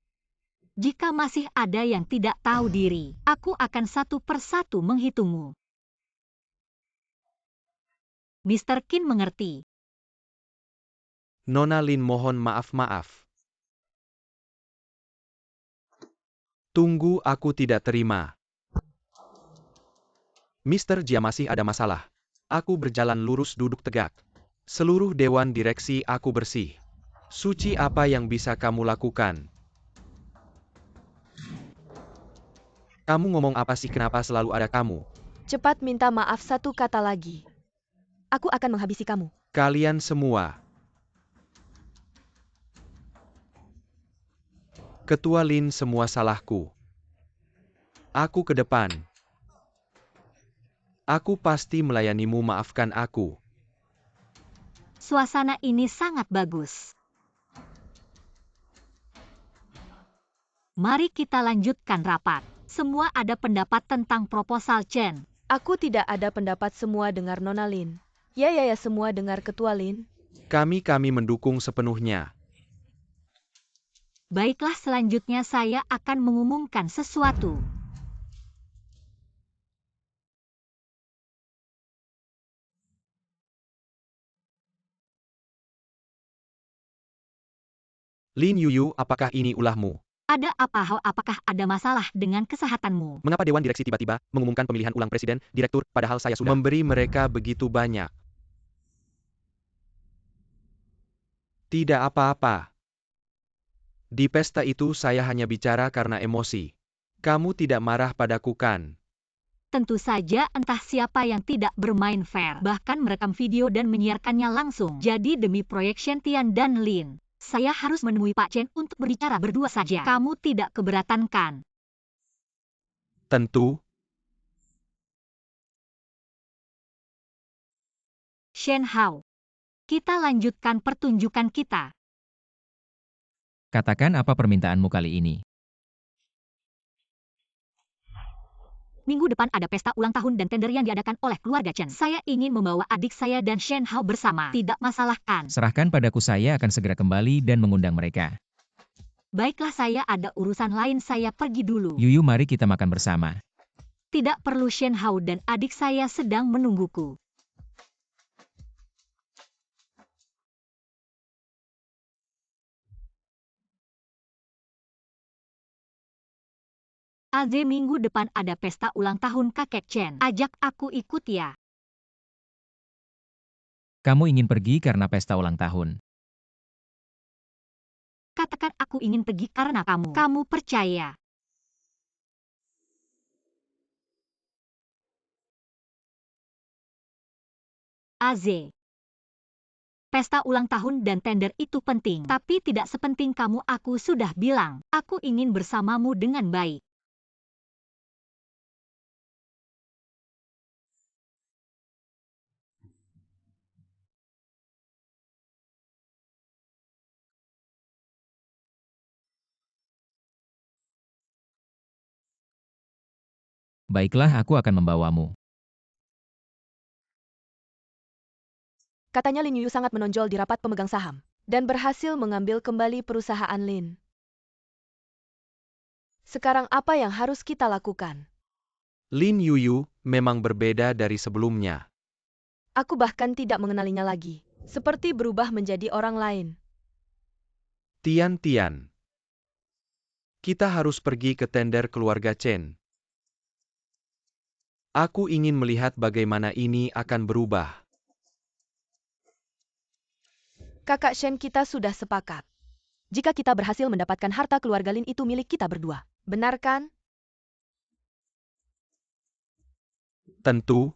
Jika masih ada yang tidak tahu diri, aku akan satu persatu menghitungmu. Mr. Qin mengerti. Nona Lin, mohon maaf. Tunggu, aku tidak terima. Mr. Jia, masih ada masalah. Aku berjalan lurus, duduk tegak. Seluruh dewan direksi aku bersih. Suci, apa yang bisa kamu lakukan? Kamu ngomong apa sih? Kenapa selalu ada kamu? Cepat minta maaf, 1 kata lagi. Aku akan menghabisi kamu. Kalian semua. Ketua Lin, semua salahku. Aku ke depan. Aku pasti melayanimu, maafkan aku. Suasana ini sangat bagus. Mari kita lanjutkan rapat. Semua ada pendapat tentang proposal Chen. Aku tidak ada pendapat, semua dengar Nona Lin. Ya, semua dengar Ketua Lin. Kami mendukung sepenuhnya. Baiklah, selanjutnya saya akan mengumumkan sesuatu. Lin Yuyu, apakah ini ulahmu? Ada apa hal? Apakah ada masalah dengan kesehatanmu? Mengapa Dewan Direksi tiba-tiba mengumumkan pemilihan ulang presiden, direktur, padahal saya sudah memberi mereka begitu banyak? Tidak apa-apa. Di pesta itu saya hanya bicara karena emosi. Kamu tidak marah padaku kan? Tentu saja entah siapa yang tidak bermain fair. Bahkan merekam video dan menyiarkannya langsung. Jadi demi proyek Shen Tian dan Lin, saya harus menemui Pak Chen untuk berbicara berdua saja. Kamu tidak keberatan kan? Tentu. Shen Hao, kita lanjutkan pertunjukan kita. Katakan apa permintaanmu kali ini. Minggu depan ada pesta ulang tahun dan tender yang diadakan oleh keluarga Chen. Saya ingin membawa adik saya dan Shen Hao bersama. Tidak masalah kan? Serahkan padaku, saya akan segera kembali dan mengundang mereka. Baiklah, saya ada urusan lain, saya pergi dulu. Yuyu, mari kita makan bersama. Tidak perlu, Shen Hao dan adik saya sedang menungguku. Aze, minggu depan ada pesta ulang tahun kakek Chen. Ajak aku ikut ya. Kamu ingin pergi karena pesta ulang tahun. Katakan aku ingin pergi karena kamu. Kamu percaya? Aze, pesta ulang tahun dan tender itu penting, tapi tidak sepenting kamu. Aku sudah bilang, aku ingin bersamamu dengan baik. Baiklah, aku akan membawamu. Katanya Lin Yuyu sangat menonjol di rapat pemegang saham dan berhasil mengambil kembali perusahaan Lin. Sekarang apa yang harus kita lakukan? Lin Yuyu memang berbeda dari sebelumnya. Aku bahkan tidak mengenalinya lagi, seperti berubah menjadi orang lain. Tian, kita harus pergi ke tender keluarga Chen. Aku ingin melihat bagaimana ini akan berubah. Kakak Shen, kita sudah sepakat. Jika kita berhasil mendapatkan harta keluarga Lin, itu milik kita berdua. Benar kan? Tentu.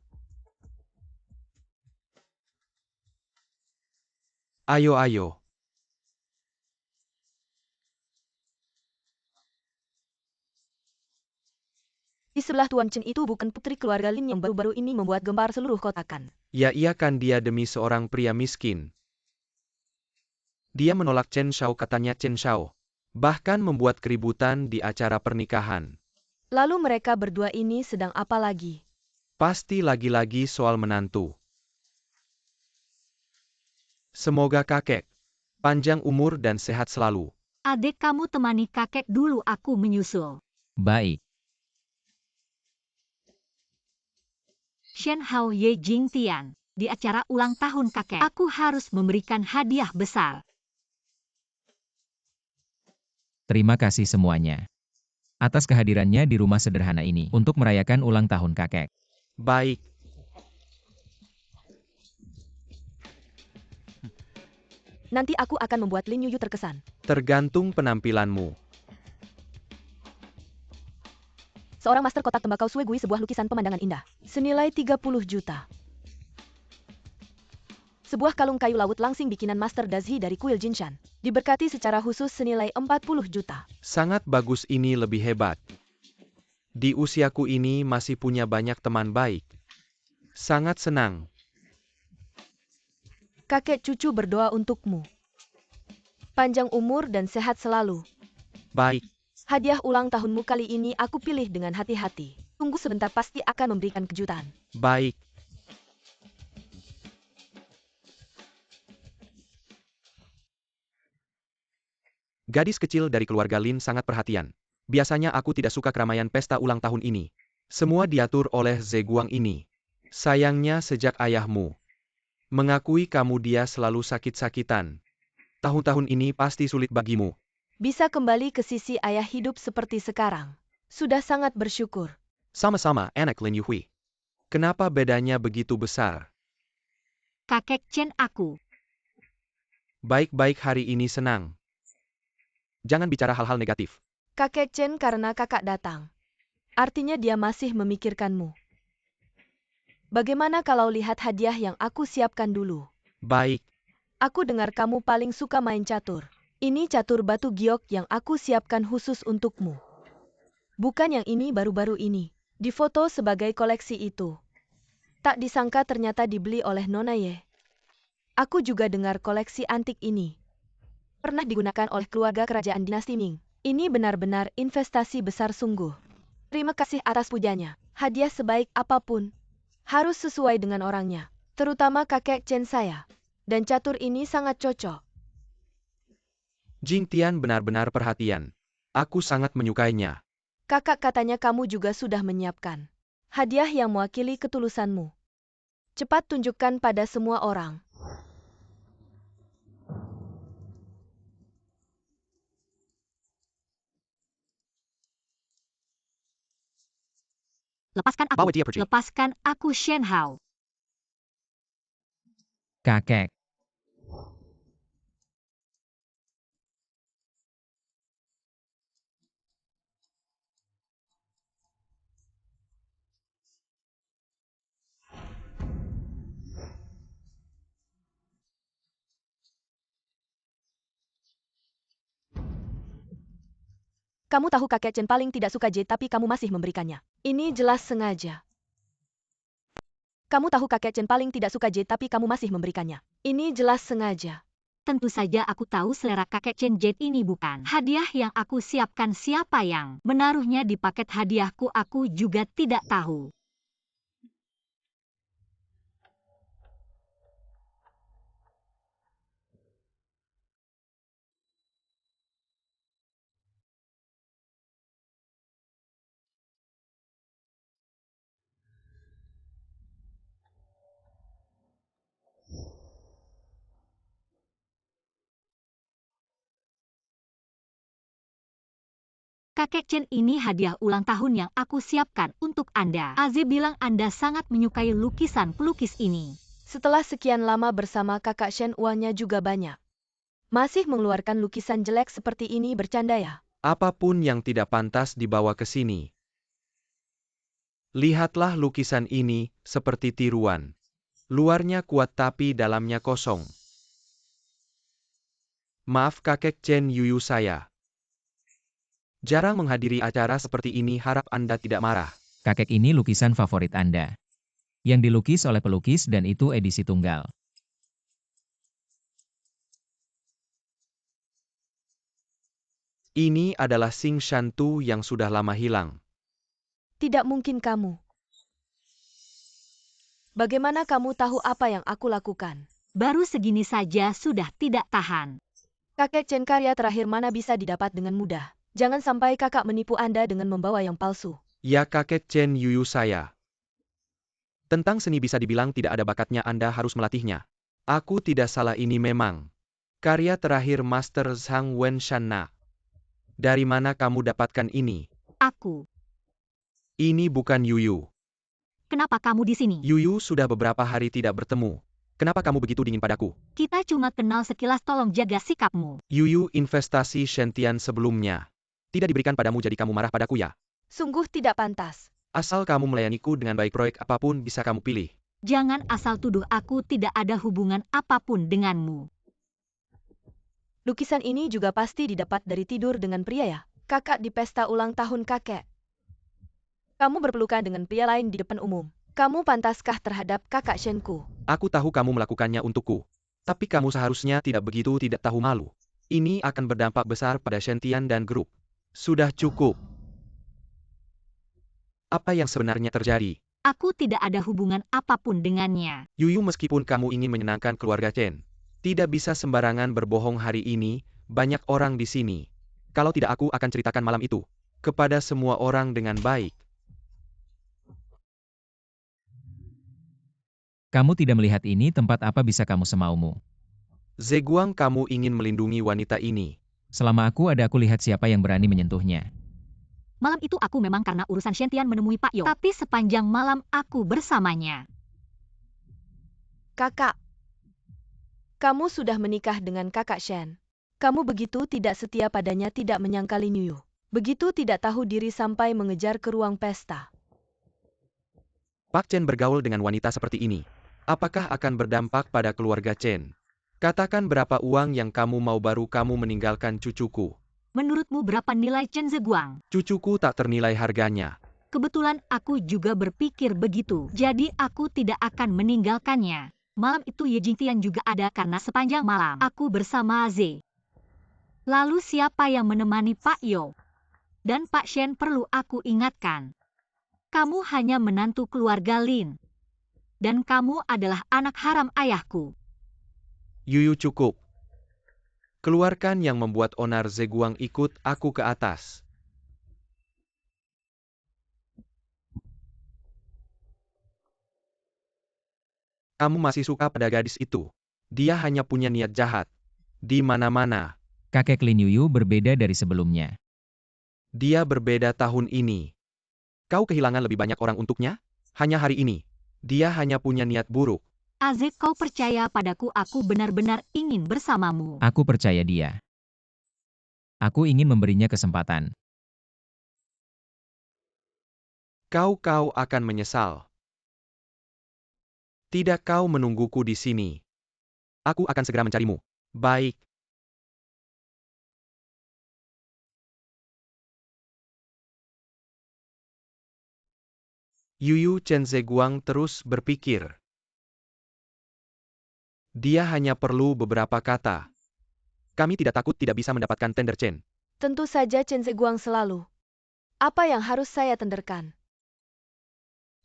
Ayo. Di sebelah Tuan Chen itu bukan putri keluarga Lin yang baru-baru ini membuat gempar seluruh kota kan? Ya, iya kan, dia demi seorang pria miskin. Dia menolak Chen Shao, katanya Chen Shao bahkan membuat keributan di acara pernikahan. Lalu mereka berdua ini sedang apa lagi? Pasti lagi-lagi soal menantu. Semoga kakek panjang umur dan sehat selalu. Adik, kamu temani kakek dulu, aku menyusul. Baik. Shen Hao, Ye Jing Tian, di acara ulang tahun kakek, aku harus memberikan hadiah besar. Terima kasih semuanya atas kehadirannya di rumah sederhana ini untuk merayakan ulang tahun kakek. Baik. Nanti aku akan membuat Lin Yuyu terkesan. Tergantung penampilanmu. Seorang master kotak tembakau Sue Gui, sebuah lukisan pemandangan indah. Senilai 30 juta. Sebuah kalung kayu laut langsing bikinan Master Dazhi dari kuil Jinshan. Diberkati secara khusus senilai 40 juta. Sangat bagus, ini lebih hebat. Di usiaku ini masih punya banyak teman baik. Sangat senang. Kakek cucu berdoa untukmu. Panjang umur dan sehat selalu. Baik. Hadiah ulang tahunmu kali ini aku pilih dengan hati-hati. Tunggu sebentar, pasti akan memberikan kejutan. Baik. Gadis kecil dari keluarga Lin sangat perhatian. Biasanya aku tidak suka keramaian pesta ulang tahun ini. Semua diatur oleh Zeguang ini. Sayangnya sejak ayahmu mengakui kamu, dia selalu sakit-sakitan. Tahun-tahun ini pasti sulit bagimu. Bisa kembali ke sisi ayah hidup seperti sekarang. Sudah sangat bersyukur. Sama-sama, anak Lin Yuhui. Kenapa bedanya begitu besar? Kakek Chen aku. Baik-baik hari ini senang. Jangan bicara hal-hal negatif. Kakek Chen karena kakak datang. Artinya dia masih memikirkanmu. Bagaimana kalau lihat hadiah yang aku siapkan dulu? Baik, Aku dengar kamu paling suka main catur. Ini catur batu giok yang aku siapkan khusus untukmu. Bukan yang ini baru-baru ini. Difoto sebagai koleksi itu. Tak disangka ternyata dibeli oleh Nona Ye. Aku juga dengar koleksi antik ini. Pernah digunakan oleh keluarga kerajaan dinasti Ming. Ini benar-benar investasi besar sungguh. Terima kasih atas pujanya. Hadiah sebaik apapun harus sesuai dengan orangnya. Terutama kakek Chen saya. Dan catur ini sangat cocok. Jing Tian benar-benar perhatian. Aku sangat menyukainya. Kakak katanya kamu juga sudah menyiapkan hadiah yang mewakili ketulusanmu. Cepat tunjukkan pada semua orang. Lepaskan aku. Bawa dia pergi. Lepaskan aku Shen Hao. Kakek. Kamu tahu kakek Chen paling tidak suka jade tapi kamu masih memberikannya. Ini jelas sengaja. Kamu tahu kakek Chen paling tidak suka jade tapi kamu masih memberikannya. Ini jelas sengaja. Tentu saja aku tahu selera kakek Chen Jade ini bukan hadiah yang aku siapkan. Siapa yang menaruhnya di paket hadiahku aku juga tidak tahu. Kakek Chen ini hadiah ulang tahun yang aku siapkan untuk Anda. Aziz bilang Anda sangat menyukai lukisan pelukis ini. Setelah sekian lama bersama kakak Shen uangnya juga banyak. Masih mengeluarkan lukisan jelek seperti ini bercanda ya? Apapun yang tidak pantas dibawa ke sini. Lihatlah lukisan ini, seperti tiruan. Luarnya kuat tapi dalamnya kosong. Maaf kakek Chen Yuyu saya. Jarang menghadiri acara seperti ini, harap Anda tidak marah. Kakek ini lukisan favorit Anda. Yang dilukis oleh pelukis dan itu edisi tunggal. Ini adalah Xing Shantu yang sudah lama hilang. Tidak mungkin kamu. Bagaimana kamu tahu apa yang aku lakukan? Baru segini saja sudah tidak tahan. Kakek Chen karya terakhir mana bisa didapat dengan mudah. Jangan sampai kakak menipu Anda dengan membawa yang palsu. Ya kakek Chen Yuyu saya. Tentang seni bisa dibilang tidak ada bakatnya, Anda harus melatihnya. Aku tidak salah, ini memang karya terakhir Master Zhang Wenshana. Dari mana kamu dapatkan ini? Aku. Ini bukan Yuyu. Kenapa kamu di sini? Yuyu sudah beberapa hari tidak bertemu. Kenapa kamu begitu dingin padaku? Kita cuma kenal sekilas, tolong jaga sikapmu. Yuyu investasi Shentian sebelumnya tidak diberikan padamu jadi kamu marah padaku ya? Sungguh tidak pantas. Asal kamu melayaniku dengan baik, proyek apapun bisa kamu pilih. Jangan asal tuduh aku tidak ada hubungan apapun denganmu. Lukisan ini juga pasti didapat dari tidur dengan pria ya? Kakak di pesta ulang tahun kakek. Kamu berpelukan dengan pria lain di depan umum. Kamu pantaskah terhadap kakak Shenku? Aku tahu kamu melakukannya untukku. Tapi kamu seharusnya tidak begitu tidak tahu malu. Ini akan berdampak besar pada Shentian dan grup. Sudah cukup. Apa yang sebenarnya terjadi? Aku tidak ada hubungan apapun dengannya. Yuyu, meskipun kamu ingin menyenangkan keluarga Chen, tidak bisa sembarangan berbohong hari ini, banyak orang di sini. Kalau tidak, aku akan ceritakan malam itu kepada semua orang dengan baik. Kamu tidak melihat ini tempat apa bisa kamu semaumu. Zeguang, kamu ingin melindungi wanita ini. Selama aku ada, aku lihat siapa yang berani menyentuhnya. Malam itu aku memang karena urusan Shen menemui Pak Yo. Tapi sepanjang malam aku bersamanya. Kakak, kamu sudah menikah dengan kakak Shen. Kamu begitu tidak setia padanya, tidak menyangka Lin Yuyu. Begitu tidak tahu diri sampai mengejar ke ruang pesta. Pak Chen bergaul dengan wanita seperti ini. Apakah akan berdampak pada keluarga Chen? Katakan berapa uang yang kamu mau baru kamu meninggalkan cucuku. Menurutmu berapa nilai Chen Zeguang? Cucuku tak ternilai harganya. Kebetulan aku juga berpikir begitu. Jadi aku tidak akan meninggalkannya. Malam itu Ye Jingtian juga ada karena sepanjang malam aku bersama Z. Lalu siapa yang menemani Pak Yo? Dan Pak Shen perlu aku ingatkan. Kamu hanya menantu keluarga Lin. Dan kamu adalah anak haram ayahku. Yuyu, cukup. Keluarkan yang membuat onar Zeguang ikut aku ke atas. Kamu masih suka pada gadis itu. Dia hanya punya niat jahat. Di mana-mana. Kakek Lin Yuyu berbeda dari sebelumnya. Dia berbeda tahun ini. Kau kehilangan lebih banyak orang untuknya? Hanya hari ini. Dia hanya punya niat buruk. Azek, kau percaya padaku, aku benar-benar ingin bersamamu. Aku percaya dia. Aku ingin memberinya kesempatan. Kau akan menyesal. Tidak, kau menungguku di sini. Aku akan segera mencarimu. Baik. Yuyu Chen Zeguang terus berpikir. Dia hanya perlu beberapa kata. Kami tidak takut tidak bisa mendapatkan tender Chen. Tentu saja Chen Zeguang selalu. Apa yang harus saya tenderkan?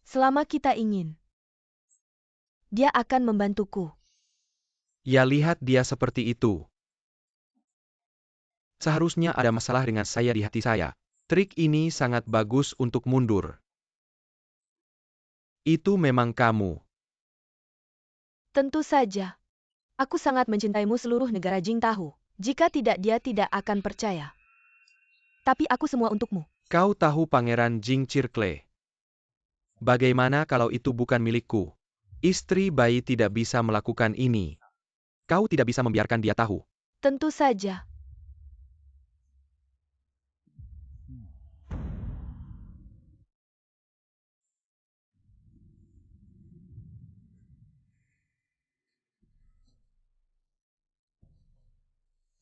Selama kita ingin. Dia akan membantuku. Ya, lihat dia seperti itu. Seharusnya ada masalah dengan saya di hati saya. Trik ini sangat bagus untuk mundur. Itu memang kamu. Tentu saja. Aku sangat mencintaimu, seluruh negara Jing tahu. Jika tidak, dia tidak akan percaya. Tapi aku semua untukmu. Kau tahu Pangeran Jing Circle. Bagaimana kalau itu bukan milikku? Istri bayi tidak bisa melakukan ini. Kau tidak bisa membiarkan dia tahu. Tentu saja.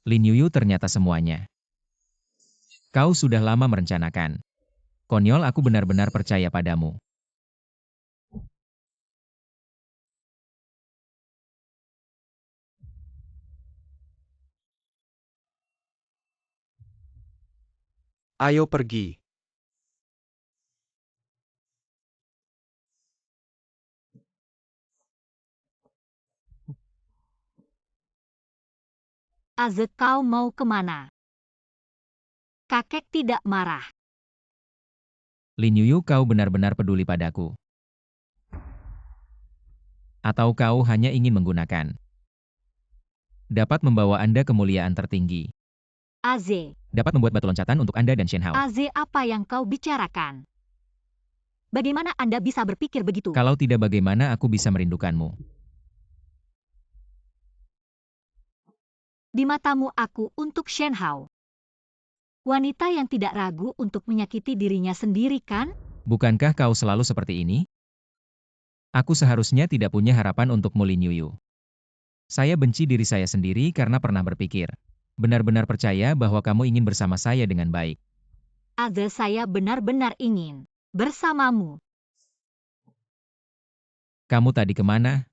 Lin Yuyu ternyata semuanya. Kau sudah lama merencanakan. Konyol, aku benar-benar percaya padamu. Ayo pergi. Azek, kau mau kemana? Kakek tidak marah. Lin Yuyu, kau benar-benar peduli padaku. Atau kau hanya ingin menggunakan? Dapat membawa Anda kemuliaan tertinggi. Aze, Dapat membuat batu loncatan untuk Anda dan Shen Hao. Aze, apa yang kau bicarakan? Bagaimana Anda bisa berpikir begitu? Kalau tidak, bagaimana aku bisa merindukanmu? Di matamu aku untuk Shen Hao. Wanita yang tidak ragu untuk menyakiti dirinya sendiri, kan? Bukankah kau selalu seperti ini? Aku seharusnya tidak punya harapan untukmu, Lin Yuyu. Saya benci diri saya sendiri karena pernah berpikir. Benar-benar percaya bahwa kamu ingin bersama saya dengan baik. Aze, saya benar-benar ingin bersamamu. Kamu tadi kemana?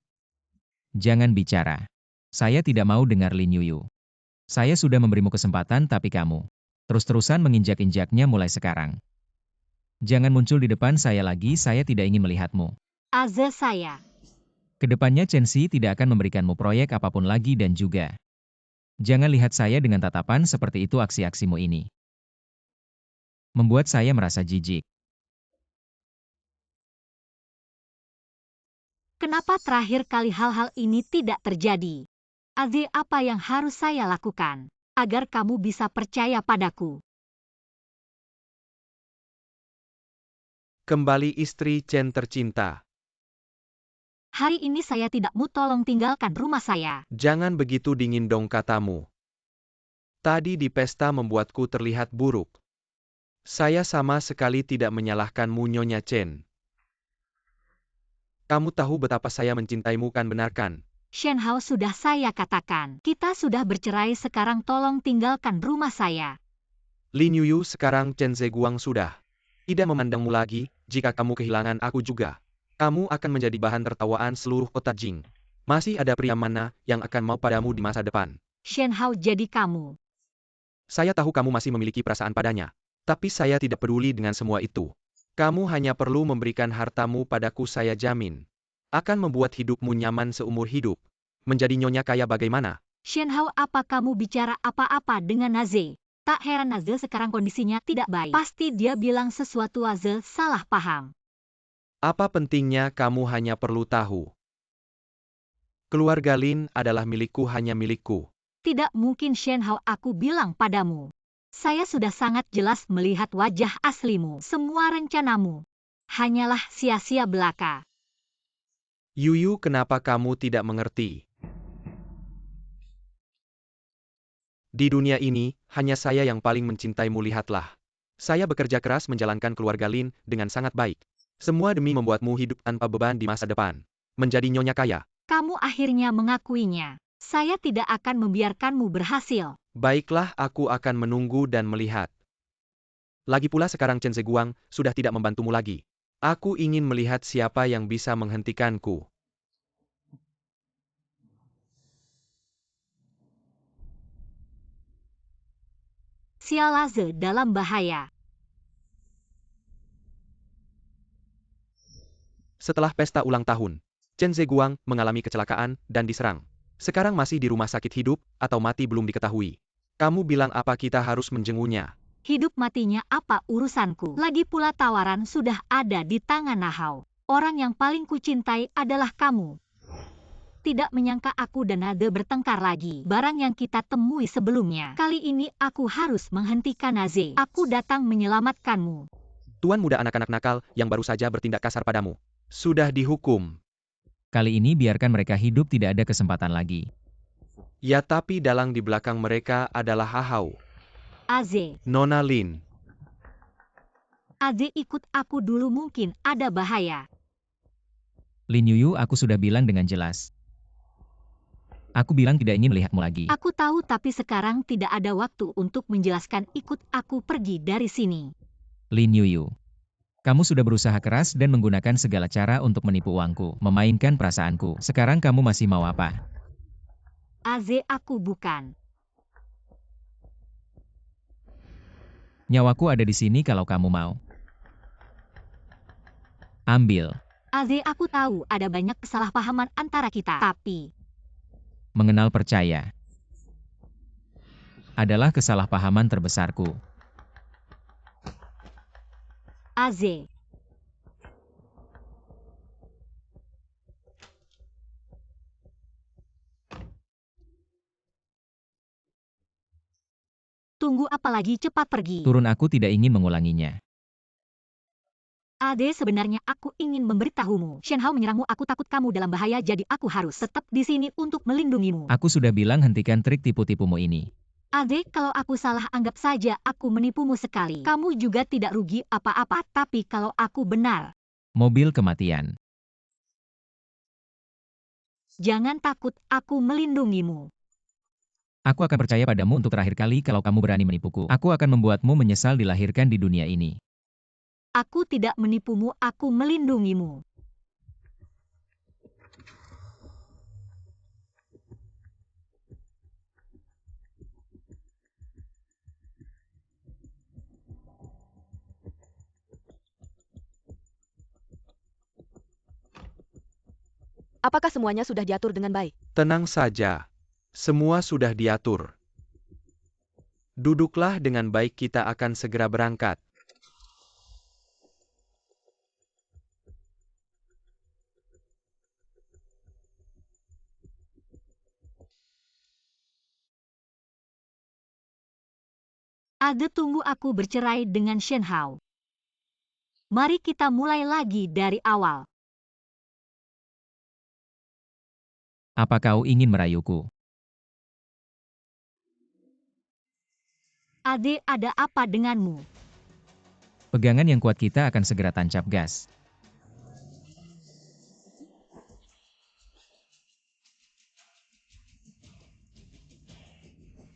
Jangan bicara. Saya tidak mau dengar Lin Yuyu. Saya sudah memberimu kesempatan tapi kamu terus-terusan menginjak-injaknya mulai sekarang. Jangan muncul di depan saya lagi, saya tidak ingin melihatmu. Aze, saya. Kedepannya Chen Si tidak akan memberikanmu proyek apapun lagi dan juga jangan lihat saya dengan tatapan seperti itu. Aksi-aksimu ini membuat saya merasa jijik. Kenapa terakhir kali hal-hal ini tidak terjadi? Aze, apa yang harus saya lakukan agar kamu bisa percaya padaku? Kembali istri Chen tercinta. Hari ini saya tidak mau, tolong tinggalkan rumah saya. Jangan begitu dingin dong katamu. Tadi di pesta membuatku terlihat buruk. Saya sama sekali tidak menyalahkanmu, Nyonya Chen. Kamu tahu betapa saya mencintaimu, kan, benar kan? Shen Hao, sudah saya katakan. Kita sudah bercerai, sekarang tolong tinggalkan rumah saya. Lin Yuyu, sekarang Chen Zeguang sudah tidak memandangmu lagi. Jika kamu kehilangan aku juga, kamu akan menjadi bahan tertawaan seluruh kota Jing. Masih ada pria mana yang akan mau padamu di masa depan? Shen Hao, jadi kamu. Saya tahu kamu masih memiliki perasaan padanya. Tapi saya tidak peduli dengan semua itu. Kamu hanya perlu memberikan hartamu padaku, saya jamin akan membuat hidupmu nyaman seumur hidup. Menjadi nyonya kaya bagaimana? Shen Hao, apa kamu bicara apa-apa dengan Naze? Tak heran Naze sekarang kondisinya tidak baik. Pasti dia bilang sesuatu, Naze salah paham. Apa pentingnya kamu hanya perlu tahu? Keluarga Lin adalah milikku, hanya milikku. Tidak mungkin Shen Hao, aku bilang padamu. Saya sudah sangat jelas melihat wajah aslimu. Semua rencanamu hanyalah sia-sia belaka. Yuyu, kenapa kamu tidak mengerti? Di dunia ini, hanya saya yang paling mencintaimu, lihatlah. Saya bekerja keras menjalankan keluarga Lin dengan sangat baik. Semua demi membuatmu hidup tanpa beban di masa depan. Menjadi nyonya kaya. Kamu akhirnya mengakuinya. Saya tidak akan membiarkanmu berhasil. Baiklah, aku akan menunggu dan melihat. Lagi pula sekarang Chen Zeguang sudah tidak membantumu lagi. Aku ingin melihat siapa yang bisa menghentikanku. Xialaze dalam bahaya. Setelah pesta ulang tahun, Chen Zeguang mengalami kecelakaan dan diserang. Sekarang masih di rumah sakit, hidup atau mati belum diketahui. Kamu bilang apa kita harus menjenguknya? Hidup matinya apa urusanku? Lagi pula tawaran sudah ada di tangan Nahao. Orang yang paling kucintai adalah kamu. Tidak menyangka aku dan Naze bertengkar lagi. Barang yang kita temui sebelumnya. Kali ini aku harus menghentikan Naze. Aku datang menyelamatkanmu. Tuan muda anak-anak nakal yang baru saja bertindak kasar padamu sudah dihukum. Kali ini biarkan mereka hidup, tidak ada kesempatan lagi. Ya, tapi dalang di belakang mereka adalah Hahao, Aze, Nona Lin. Aze ikut aku dulu, mungkin ada bahaya. Lin Yuyu, aku sudah bilang dengan jelas. Aku bilang tidak ingin melihatmu lagi. Aku tahu, tapi sekarang tidak ada waktu untuk menjelaskan. Ikut aku pergi dari sini. Lin Yuyu, kamu sudah berusaha keras dan menggunakan segala cara untuk menipu uangku, memainkan perasaanku. Sekarang kamu masih mau apa? Aze, aku bukan. Nyawaku ada di sini kalau kamu mau. Ambil. Aze, aku tahu ada banyak kesalahpahaman antara kita. Tapi Mengenal percaya adalah kesalahpahaman terbesarku. Aze, tunggu apa lagi, cepat pergi. Turun, aku tidak ingin mengulanginya. Ade, sebenarnya aku ingin memberitahumu. Shen Hao menyerangmu, aku takut kamu dalam bahaya, jadi aku harus tetap di sini untuk melindungimu. Aku sudah bilang hentikan trik tipu-tipumu ini. Ade, kalau aku salah, anggap saja aku menipumu sekali. Kamu juga tidak rugi apa-apa, tapi kalau aku benar, Mobil kematian. jangan takut, aku melindungimu. Aku akan percaya padamu untuk terakhir kali kalau kamu berani menipuku. Aku akan membuatmu menyesal dilahirkan di dunia ini. Aku tidak menipumu, aku melindungimu. Apakah semuanya sudah diatur dengan baik? Tenang saja. Semua sudah diatur. Duduklah dengan baik, kita akan segera berangkat. Ade tunggu aku bercerai dengan Shen Hao. Mari kita mulai lagi dari awal. Apa kau ingin merayuku? Ade, ada apa denganmu? Pegangan yang kuat kita akan segera tancap gas.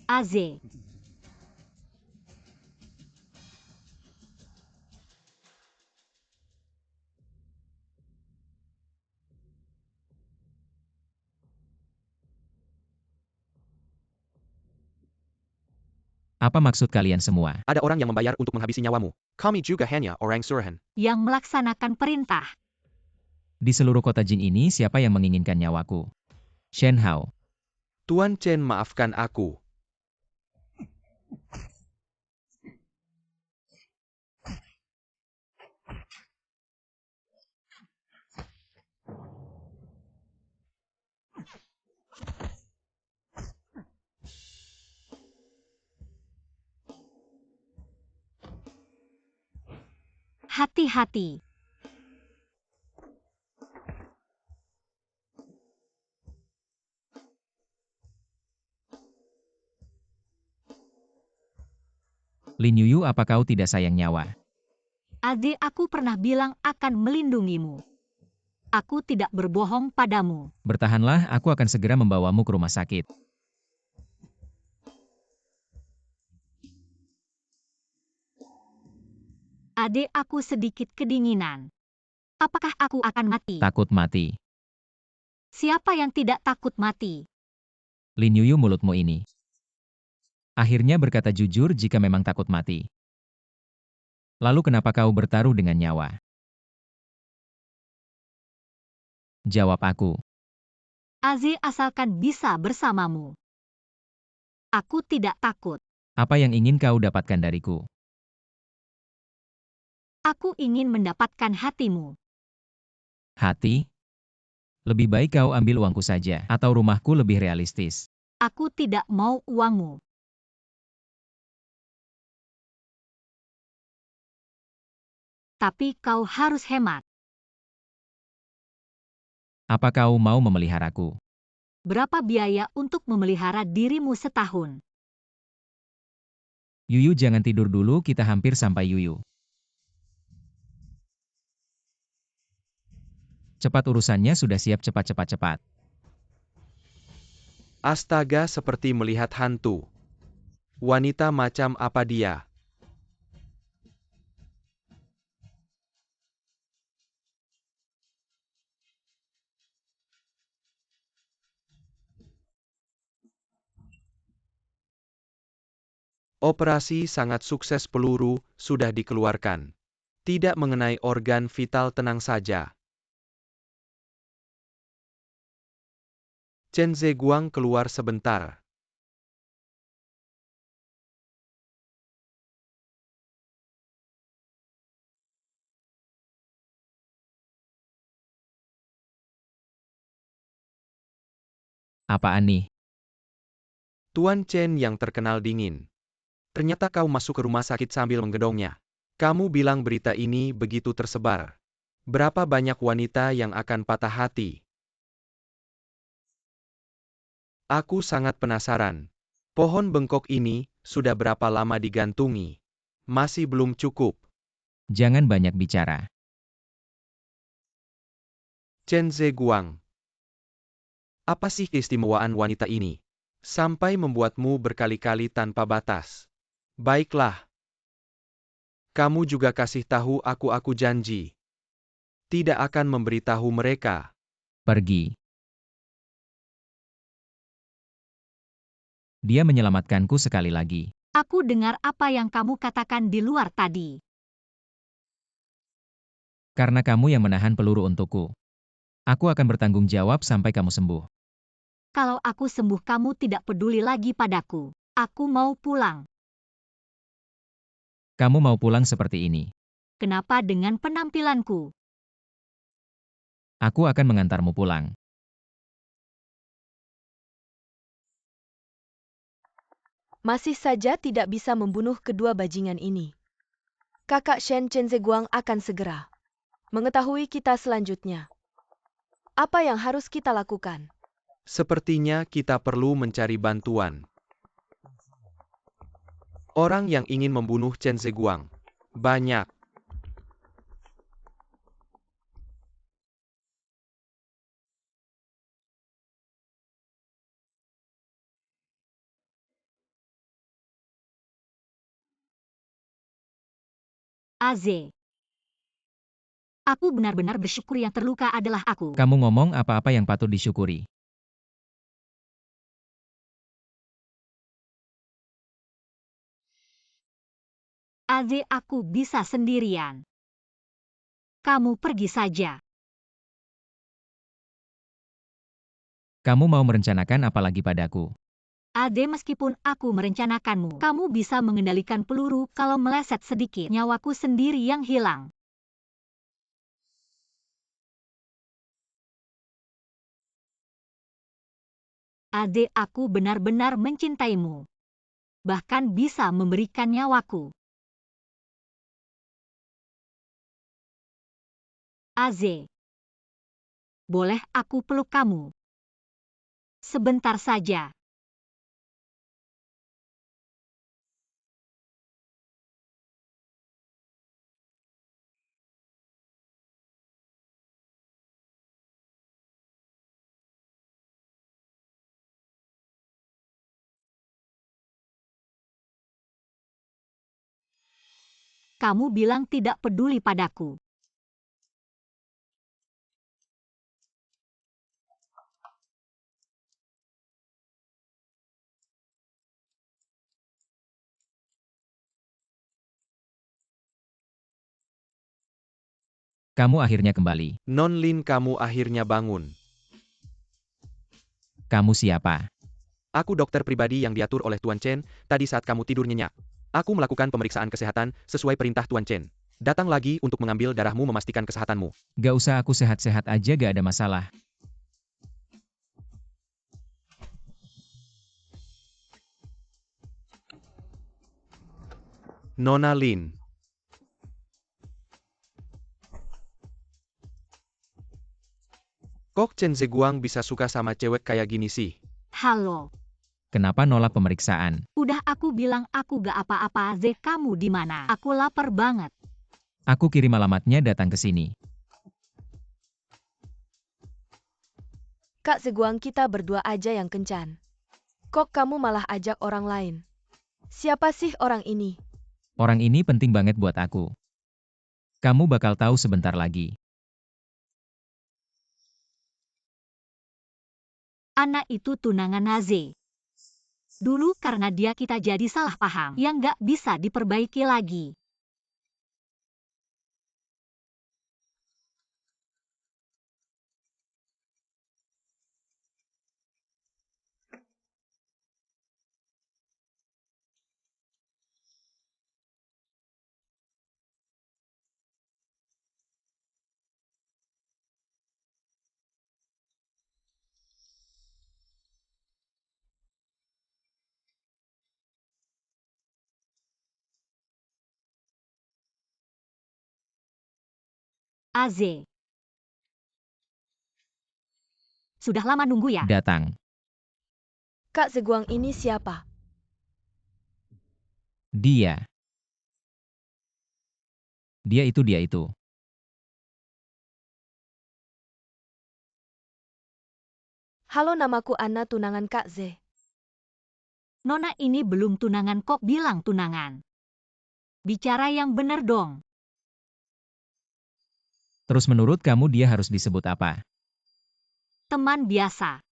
Aze. Apa maksud kalian semua? Ada orang yang membayar untuk menghabisi nyawamu. Kami juga hanya orang suruhan. Yang melaksanakan perintah. Di seluruh kota Jin ini siapa yang menginginkan nyawaku? Shen Hao. Tuan Chen, maafkan aku. Hati-hati. Lin Yuyu, apa kau tidak sayang nyawa? Ade, aku pernah bilang akan melindungimu. Aku tidak berbohong padamu. Bertahanlah, aku akan segera membawamu ke rumah sakit. Ade, aku sedikit kedinginan. Apakah aku akan mati? Takut mati. Siapa yang tidak takut mati? Lin Yuyu, mulutmu ini. Akhirnya berkata jujur jika memang takut mati. Lalu kenapa kau bertaruh dengan nyawa? Jawab aku. Aze, asalkan bisa bersamamu. Aku tidak takut. Apa yang ingin kau dapatkan dariku? Aku ingin mendapatkan hatimu. Hati? Lebih baik kau ambil uangku saja, atau rumahku lebih realistis. Aku tidak mau uangmu. Tapi kau harus hemat. Apa kau mau memeliharaku? Berapa biaya untuk memelihara dirimu setahun? Yuyu, jangan tidur dulu, kita hampir sampai Yuyu. Cepat, urusannya sudah siap, cepat. Astaga, seperti melihat hantu. Wanita macam apa dia? Operasi sangat sukses, peluru sudah dikeluarkan. Tidak mengenai organ vital, tenang saja. Chen Zeguang keluar sebentar. Apaan nih? Tuan Chen yang terkenal dingin. Ternyata kau masuk ke rumah sakit sambil menggendongnya. Kamu bilang berita ini begitu tersebar. Berapa banyak wanita yang akan patah hati? Aku sangat penasaran. Pohon bengkok ini sudah berapa lama digantungi? Masih belum cukup. Jangan banyak bicara. Chen Zeguang. Apa sih keistimewaan wanita ini? Sampai membuatmu berkali-kali tanpa batas. Baiklah. Kamu juga kasih tahu aku janji. Tidak akan memberitahu mereka. Pergi. Dia menyelamatkanku sekali lagi. Aku dengar apa yang kamu katakan di luar tadi. Karena kamu yang menahan peluru untukku. Aku akan bertanggung jawab sampai kamu sembuh. Kalau aku sembuh, kamu tidak peduli lagi padaku. Aku mau pulang. Kamu mau pulang seperti ini. Kenapa dengan penampilanku? Aku akan mengantarmu pulang. Masih saja tidak bisa membunuh kedua bajingan ini. Kakak Shen Chen Zeguang akan segera mengetahui kita selanjutnya. Apa yang harus kita lakukan? Sepertinya kita perlu mencari bantuan. Orang yang ingin membunuh Chen Zeguang. Banyak. Aze. Aku benar-benar bersyukur yang terluka adalah aku. Kamu ngomong apa-apa yang patut disyukuri. Aze, aku bisa sendirian. Kamu pergi saja. Kamu mau merencanakan apa lagi padaku? Ade, meskipun aku merencanakanmu, kamu bisa mengendalikan peluru kalau meleset sedikit. Nyawaku sendiri yang hilang. Ade, aku benar-benar mencintaimu. Bahkan bisa memberikan nyawaku. Aze. Boleh aku peluk kamu? Sebentar saja. Kamu bilang tidak peduli padaku. Kamu akhirnya kembali. Non Lin, kamu akhirnya bangun. Kamu siapa? Aku dokter pribadi yang diatur oleh Tuan Chen, tadi saat kamu tidur nyenyak. Aku melakukan pemeriksaan kesehatan sesuai perintah Tuan Chen. Datang lagi untuk mengambil darahmu memastikan kesehatanmu. Gak usah, aku sehat-sehat aja, gak ada masalah. Nona Lin. Kok Chen Zeguang bisa suka sama cewek kayak gini sih? Halo. Kenapa nolak pemeriksaan? Udah aku bilang aku gak apa-apa. Aze, kamu di mana? Aku lapar banget. Aku kirim alamatnya, datang ke sini. Kak Zeguang, kita berdua aja yang kencan. Kok kamu malah ajak orang lain? Siapa sih orang ini? Orang ini penting banget buat aku. Kamu bakal tahu sebentar lagi. Anak itu tunangan Aze. Dulu karena dia kita jadi salah paham yang gak bisa diperbaiki lagi. Aze. Sudah lama nunggu ya? Datang. Kak Zeguang ini siapa? Dia. Dia itu. Halo, namaku Anna, tunangan Kak Ze. Nona ini belum tunangan kok bilang tunangan. Bicara yang bener dong. Terus menurut kamu dia harus disebut apa? Teman biasa.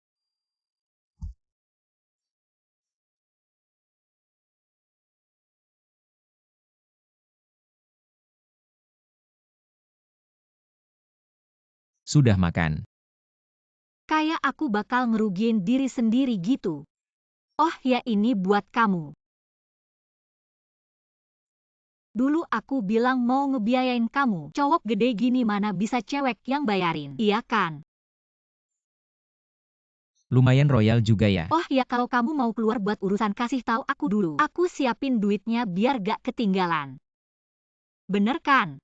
Sudah makan. Kayak aku bakal ngerugiin diri sendiri gitu. Oh ya, ini buat kamu. Dulu aku bilang mau ngebiayain kamu. Cowok gede gini mana bisa cewek yang bayarin, iya kan? Lumayan royal juga ya. Oh ya, kalau kamu mau keluar buat urusan kasih tahu aku dulu. Aku siapin duitnya biar gak ketinggalan. Bener kan?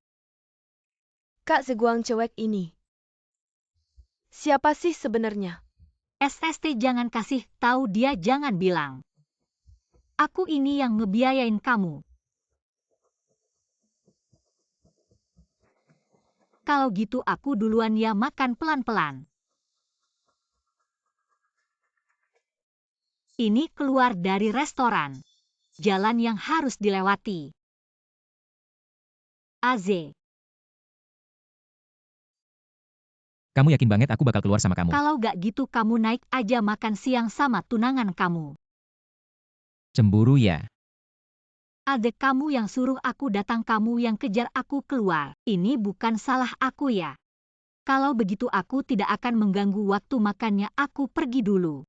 Kak Seguang cewek ini. Siapa sih sebenarnya? SST jangan kasih tahu dia, jangan bilang. Aku ini yang ngebiayain kamu. Kalau gitu aku duluan ya, makan pelan-pelan. Ini keluar dari restoran. Jalan yang harus dilewati. Az, Kamu yakin banget aku bakal keluar sama kamu? kalau gak gitu kamu naik aja makan siang sama tunangan kamu. Cemburu ya? Adek kamu yang suruh aku datang, kamu yang kejar aku keluar. Ini bukan salah aku ya. Kalau begitu aku tidak akan mengganggu waktu makannya, aku pergi dulu.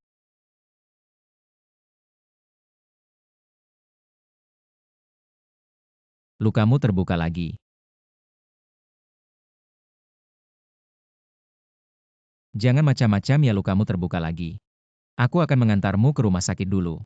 Lukamu terbuka lagi. Jangan macam-macam ya, lukamu terbuka lagi. Aku akan mengantarmu ke rumah sakit dulu.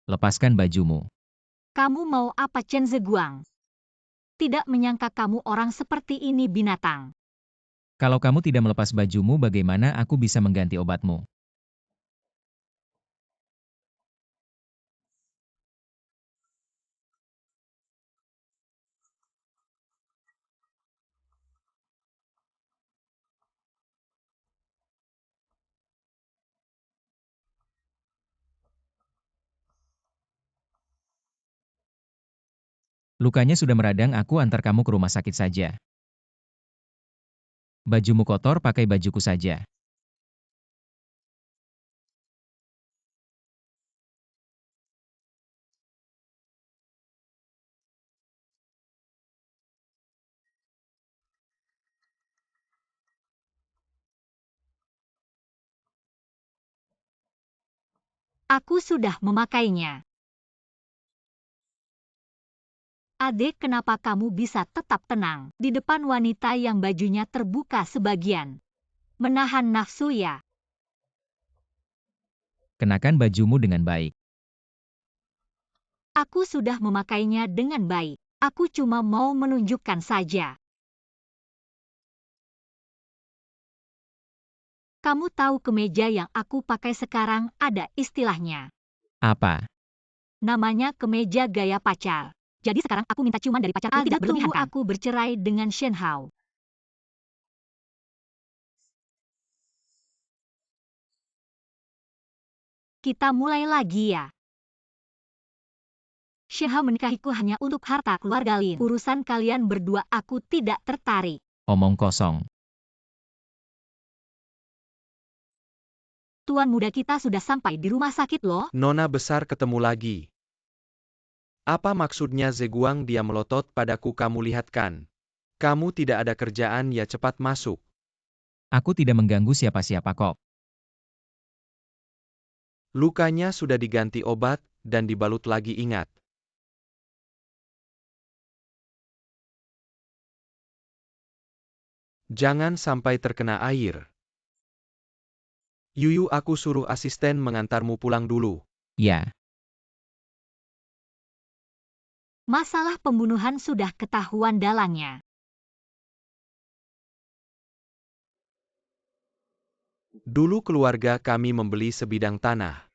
Lepaskan bajumu. Kamu mau apa, Chen Zeguang? Tidak menyangka kamu orang seperti ini, binatang. Kalau kamu tidak melepas bajumu, bagaimana aku bisa mengganti obatmu? Lukanya sudah meradang, aku antar kamu ke rumah sakit saja. Bajumu kotor, pakai bajuku saja. Aku sudah memakainya. Adek, kenapa kamu bisa tetap tenang di depan wanita yang bajunya terbuka sebagian? Menahan nafsu ya? Kenakan bajumu dengan baik. Aku sudah memakainya dengan baik. Aku cuma mau menunjukkan saja. Kamu tahu kemeja yang aku pakai sekarang ada istilahnya. Apa? Namanya kemeja gaya pacar. Jadi sekarang aku minta ciuman dari pacarku, tidak berlebihan kan? Aku bercerai dengan Shen Hao. Kita mulai lagi ya. Shen Hao menikahiku hanya untuk harta keluarga Lin. Urusan kalian berdua aku tidak tertarik. Omong kosong. Tuan muda kita sudah sampai di rumah sakit loh. Nona besar ketemu lagi. Apa maksudnya Zeguang? Dia melotot padaku. Kamu lihat kan? Kamu tidak ada kerjaan ya, cepat masuk. Aku tidak mengganggu siapa-siapa kok. Lukanya sudah diganti obat, dan dibalut lagi, ingat. Jangan sampai terkena air. Yuyu, aku suruh asisten mengantarmu pulang dulu. Ya, Masalah pembunuhan sudah ketahuan dalangnya. Dulu keluarga kami membeli sebidang tanah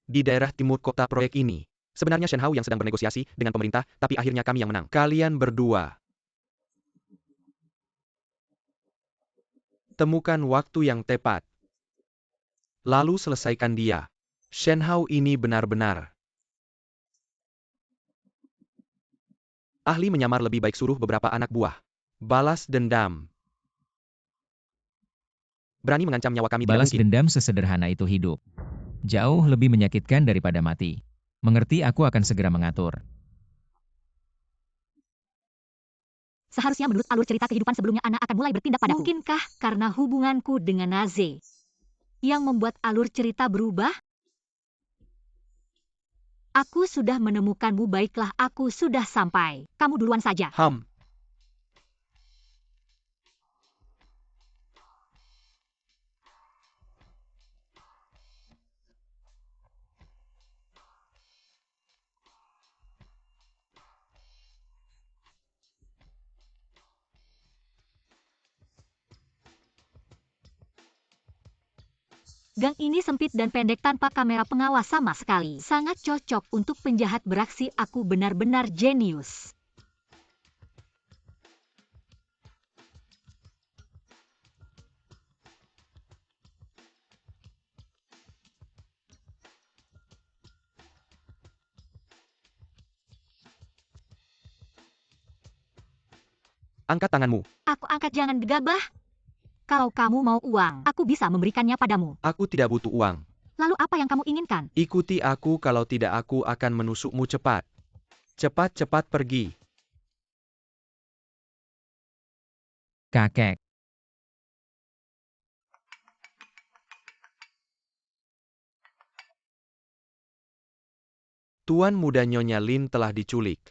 di daerah timur kota. Proyek ini sebenarnya Shen Hao yang sedang bernegosiasi dengan pemerintah, tapi akhirnya kami yang menang. Kalian berdua temukan waktu yang tepat, lalu selesaikan dia. Shen Hao ini benar-benar ahli menyamar. Lebih baik suruh beberapa anak buah balas dendam. Berani mengancam nyawa kami, tidak balas mungkin. dendam sesederhana itu hidup. Jauh lebih menyakitkan daripada mati. Mengerti, aku akan segera mengatur. Seharusnya menurut alur cerita kehidupan sebelumnya, anak akan mulai bertindak padaku. Mungkinkah karena hubunganku dengan Naze yang membuat alur cerita berubah? Aku sudah menemukanmu, baiklah aku sudah sampai. Kamu duluan saja. Gang ini sempit dan pendek tanpa kamera pengawas sama sekali. Sangat cocok untuk penjahat beraksi. Aku benar-benar jenius. Angkat tanganmu. Aku angkat, jangan gegabah. Kalau kamu mau uang, aku bisa memberikannya padamu. Aku tidak butuh uang. Lalu apa yang kamu inginkan? Ikuti aku, kalau tidak aku akan menusukmu cepat. Cepat-cepat pergi. Kakek. Tuan muda Nyonya Lin telah diculik.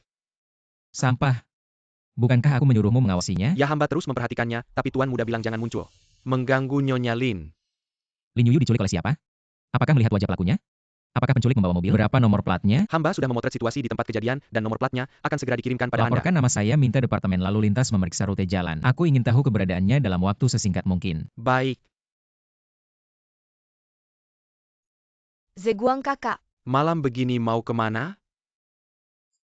Sampah. Bukankah aku menyuruhmu mengawasinya? Ya, hamba terus memperhatikannya, tapi Tuan muda bilang jangan muncul. Mengganggu Nyonya Lin. Lin Yuyu diculik oleh siapa? Apakah melihat wajah pelakunya? Apakah penculik membawa mobil? Berapa nomor platnya? Hamba sudah memotret situasi di tempat kejadian, dan nomor platnya akan segera dikirimkan pada Anda. Laporkan nama saya, minta Departemen Lalu Lintas memeriksa rute jalan. Aku ingin tahu keberadaannya dalam waktu sesingkat mungkin. Baik. Zeguang kakak. Malam begini mau kemana?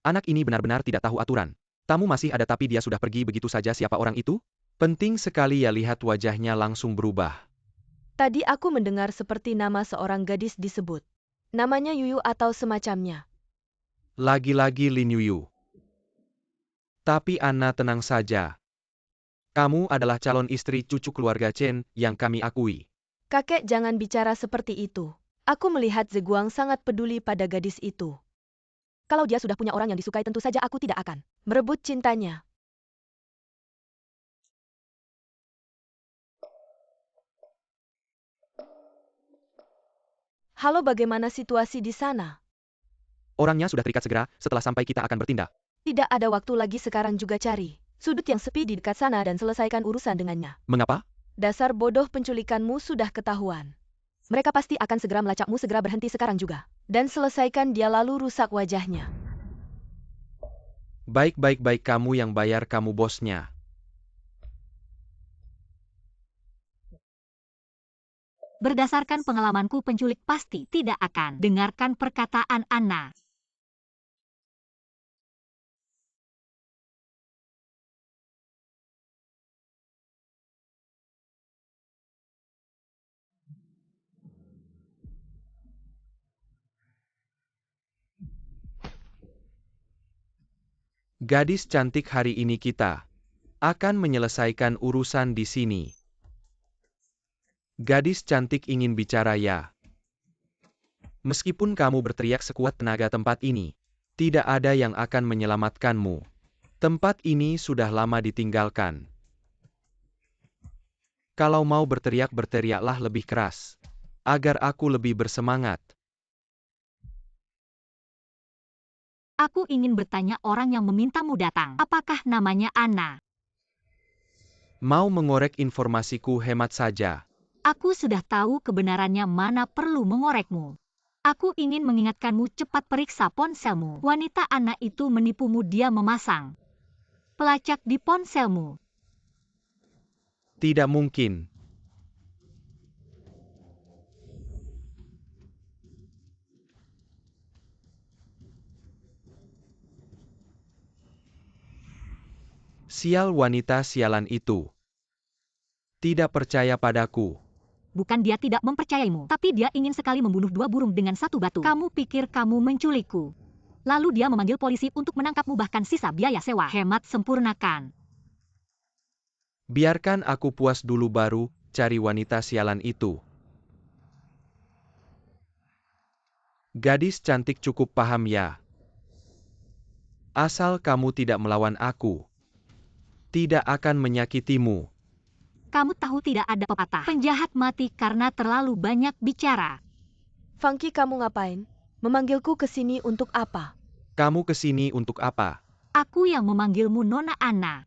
Anak ini benar-benar tidak tahu aturan. Tamu masih ada tapi dia sudah pergi begitu saja. Siapa orang itu? Penting sekali ya, lihat wajahnya langsung berubah. Tadi aku mendengar seperti nama seorang gadis disebut. Namanya Yuyu atau semacamnya. Lagi-lagi Lin Yuyu. Tapi Anna, tenang saja. Kamu adalah calon istri cucu keluarga Chen yang kami akui. Kakek, jangan bicara seperti itu. Aku melihat Zeguang sangat peduli pada gadis itu. Kalau dia sudah punya orang yang disukai, tentu saja aku tidak akan merebut cintanya. Halo, bagaimana situasi di sana? Orangnya sudah terikat, segera, setelah sampai kita akan bertindak. Tidak ada waktu lagi, sekarang juga cari sudut yang sepi di dekat sana dan selesaikan urusan dengannya. Mengapa? Dasar bodoh, penculikanmu sudah ketahuan. Mereka pasti akan segera melacakmu, segera berhenti sekarang juga. Dan selesaikan dia lalu rusak wajahnya. Baik, kamu yang bayar, kamu bosnya. Berdasarkan pengalamanku, penculik pasti tidak akan dengarkan perkataan Anna. Gadis cantik, hari ini kita akan menyelesaikan urusan di sini. Gadis cantik ingin bicara ya. Meskipun kamu berteriak sekuat tenaga, tempat ini tidak ada yang akan menyelamatkanmu. Tempat ini sudah lama ditinggalkan. Kalau mau berteriak, berteriaklah lebih keras, agar aku lebih bersemangat. Aku ingin bertanya orang yang memintamu datang. Apakah namanya Anna? Mau mengorek informasiku, hemat saja. Aku sudah tahu kebenarannya, mana perlu mengorekmu. Aku ingin mengingatkanmu, cepat periksa ponselmu. Wanita Anna itu menipumu, dia memasang pelacak di ponselmu. Tidak mungkin. Sial, wanita sialan itu. Tidak percaya padaku. Bukan dia tidak mempercayaimu, tapi dia ingin sekali membunuh dua burung dengan satu batu. Kamu pikir kamu menculikku. Lalu dia memanggil polisi untuk menangkapmu, bahkan sisa biaya sewa. Hemat, sempurnakan. Biarkan aku puas dulu baru cari wanita sialan itu. Gadis cantik, cukup paham ya. Asal kamu tidak melawan aku, tidak akan menyakitimu. Kamu tahu tidak ada pepatah, penjahat mati karena terlalu banyak bicara. Funky, kamu ngapain? Memanggilku ke sini untuk apa? Kamu ke sini untuk apa? Aku yang memanggilmu Nona Anna.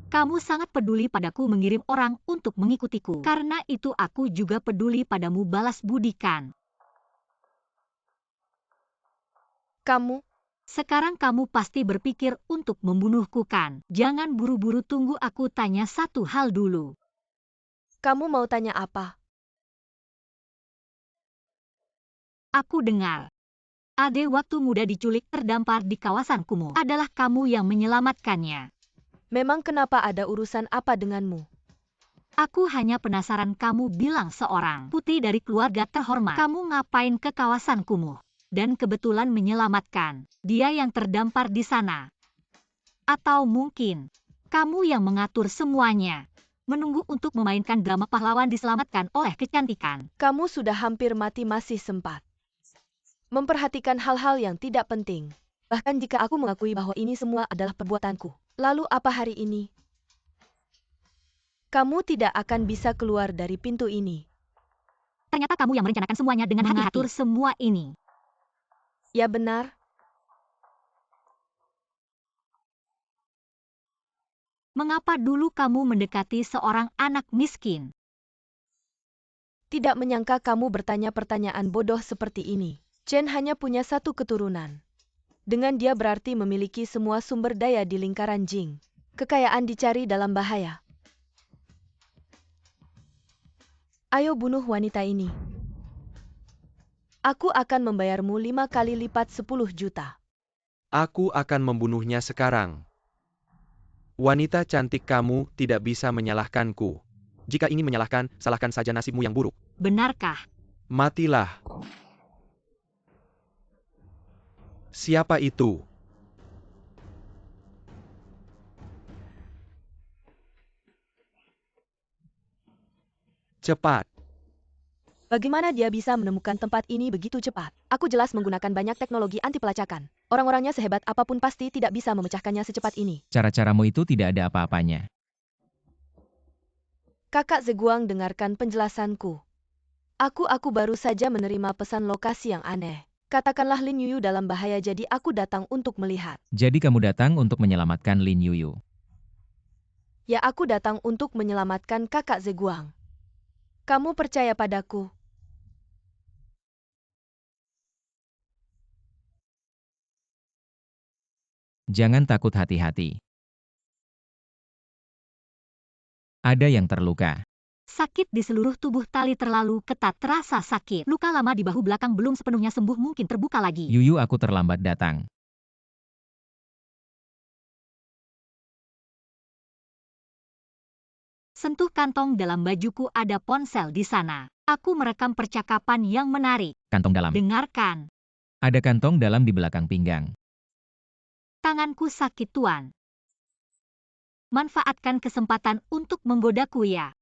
Kamu sangat peduli padaku mengirim orang untuk mengikutiku. Karena itu aku juga peduli padamu, balas budikan. Kamu? Sekarang kamu pasti berpikir untuk membunuhku kan? Jangan buru-buru, tunggu aku tanya satu hal dulu. Kamu mau tanya apa? Aku dengar. Ade waktu muda diculik terdampar di kawasan kumuh. Adalah kamu yang menyelamatkannya. Memang kenapa, ada urusan apa denganmu? Aku hanya penasaran, kamu bilang seorang putri dari keluarga terhormat. Kamu ngapain ke kawasan kumuh? Dan kebetulan menyelamatkan dia yang terdampar di sana. Atau mungkin kamu yang mengatur semuanya, menunggu untuk memainkan drama pahlawan diselamatkan oleh kecantikan. Kamu sudah hampir mati masih sempat memperhatikan hal-hal yang tidak penting. Bahkan jika aku mengakui bahwa ini semua adalah perbuatanku. Lalu apa hari ini? Kamu tidak akan bisa keluar dari pintu ini. Ternyata kamu yang merencanakan semuanya dengan hati-hati. Mengatur semua ini. Ya benar. Mengapa dulu kamu mendekati seorang anak miskin? Tidak menyangka kamu bertanya pertanyaan bodoh seperti ini. Chen hanya punya satu keturunan. Dengan dia berarti memiliki semua sumber daya di lingkaran Jing. Kekayaan dicari dalam bahaya. Ayo bunuh wanita ini. Aku akan membayarmu 5 kali lipat 10 juta. Aku akan membunuhnya sekarang. Wanita cantik, kamu tidak bisa menyalahkanku. Jika ingin menyalahkan, salahkan saja nasibmu yang buruk. Benarkah? Matilah. Siapa itu? Cepat. Bagaimana dia bisa menemukan tempat ini begitu cepat? Aku jelas menggunakan banyak teknologi anti pelacakan. Orang-orangnya sehebat apapun pasti tidak bisa memecahkannya secepat ini. Cara-caramu itu tidak ada apa-apanya. Kakak Zeguang, dengarkan penjelasanku. Aku baru saja menerima pesan lokasi yang aneh. Katakanlah Lin Yuyu dalam bahaya, jadi aku datang untuk melihat. Jadi kamu datang untuk menyelamatkan Lin Yuyu. Ya, aku datang untuk menyelamatkan kakak Zeguang. Kamu percaya padaku? Jangan takut, hati-hati. Ada yang terluka. Sakit di seluruh tubuh, tali terlalu ketat, terasa sakit. Luka lama di bahu belakang belum sepenuhnya sembuh, mungkin terbuka lagi. Yuyu, aku terlambat datang. Sentuh kantong dalam bajuku, ada ponsel di sana. Aku merekam percakapan yang menarik. Kantong dalam. Dengarkan. Ada kantong dalam di belakang pinggang. Tanganku sakit, Tuan. Manfaatkan kesempatan untuk menggodaku ya.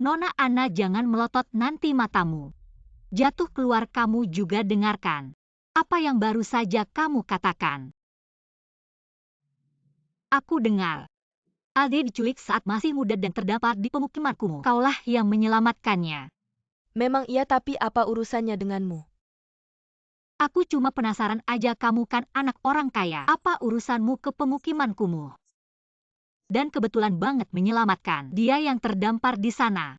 Nona Anna, jangan melotot, nanti matamu jatuh keluar. Kamu juga dengarkan apa yang baru saja kamu katakan. Aku dengar Ade diculik saat masih muda dan terdampar di pemukiman kumuh. Kaulah yang menyelamatkannya. Memang iya, tapi apa urusannya denganmu? Aku cuma penasaran aja, kamu kan anak orang kaya. Apa urusanmu ke pemukiman kumuh? Dan kebetulan banget menyelamatkan dia yang terdampar di sana.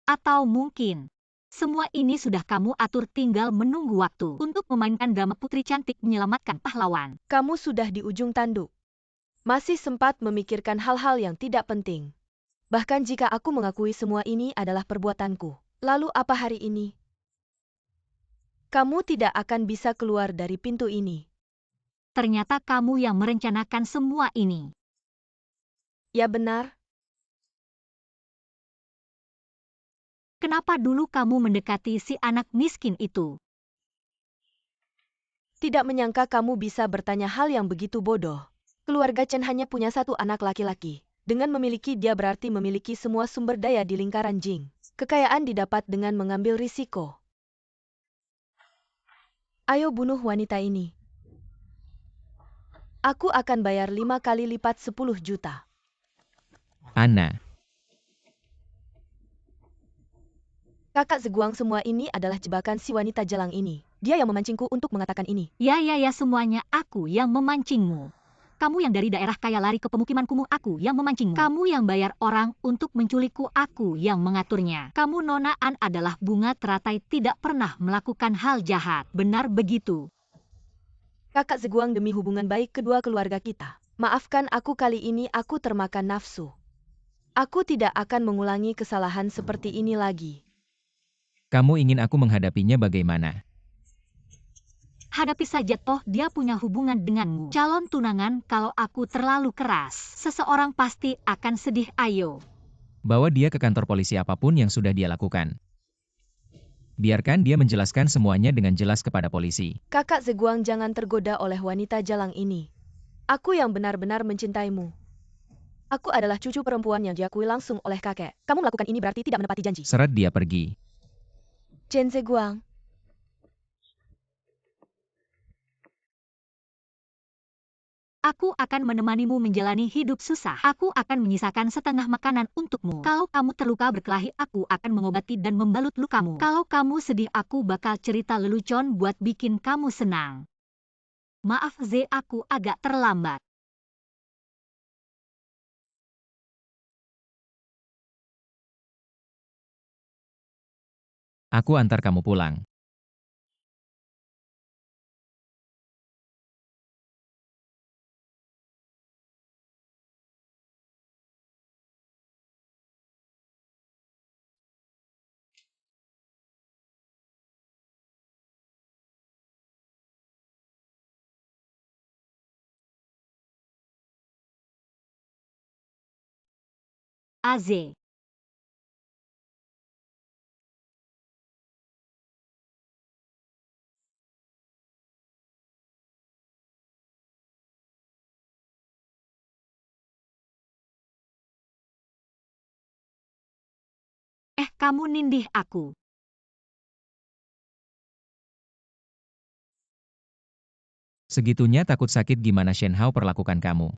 Atau mungkin semua ini sudah kamu atur, tinggal menunggu waktu untuk memainkan drama putri cantik menyelamatkan pahlawan. Kamu sudah di ujung tanduk. Masih sempat memikirkan hal-hal yang tidak penting. Bahkan jika aku mengakui semua ini adalah perbuatanku. Lalu apa hari ini? Kamu tidak akan bisa keluar dari pintu ini. Ternyata kamu yang merencanakan semua ini. Ya benar. Kenapa dulu kamu mendekati si anak miskin itu? Tidak menyangka kamu bisa bertanya hal yang begitu bodoh. Keluarga Chen hanya punya satu anak laki-laki. Dengan memiliki dia berarti memiliki semua sumber daya di lingkaran Jing. Kekayaan didapat dengan mengambil risiko. Ayo bunuh wanita ini. Aku akan bayar 5 kali lipat 10 juta. Anna, Kakak Zeguang, semua ini adalah jebakan si wanita jalang ini. Dia yang memancingku untuk mengatakan ini. Ya, semuanya aku yang memancingmu. Kamu yang dari daerah kaya lari ke pemukiman kumuh, aku yang memancingmu. Kamu yang bayar orang untuk menculikku, aku yang mengaturnya. Kamu Nona An adalah bunga teratai, tidak pernah melakukan hal jahat. Benar begitu? Kakak Zeguang, demi hubungan baik kedua keluarga kita, maafkan aku, kali ini aku termakan nafsu. Aku tidak akan mengulangi kesalahan seperti ini lagi. kamu ingin aku menghadapinya bagaimana? Hadapi saja, toh dia punya hubungan denganmu. Calon tunangan, kalau aku terlalu keras, seseorang pasti akan sedih. Ayo. Bawa dia ke kantor polisi, apapun yang sudah dia lakukan. Biarkan dia menjelaskan semuanya dengan jelas kepada polisi. Kakak Zeguang, jangan tergoda oleh wanita jalang ini. Aku yang benar-benar mencintaimu. Aku adalah cucu perempuan yang diakui langsung oleh kakek. Kamu melakukan ini berarti tidak menepati janji. Seret dia pergi. Chen Zeguang. Aku akan menemanimu menjalani hidup susah. Aku akan menyisakan setengah makanan untukmu. Kalau kamu terluka berkelahi, aku akan mengobati dan membalut lukamu. Kalau kamu sedih, aku bakal cerita lelucon buat bikin kamu senang. Maaf Z, aku agak terlambat. Aku antar kamu pulang. AZ. Kamu nindih aku. Segitunya takut sakit gimana Shen Hao perlakukan kamu?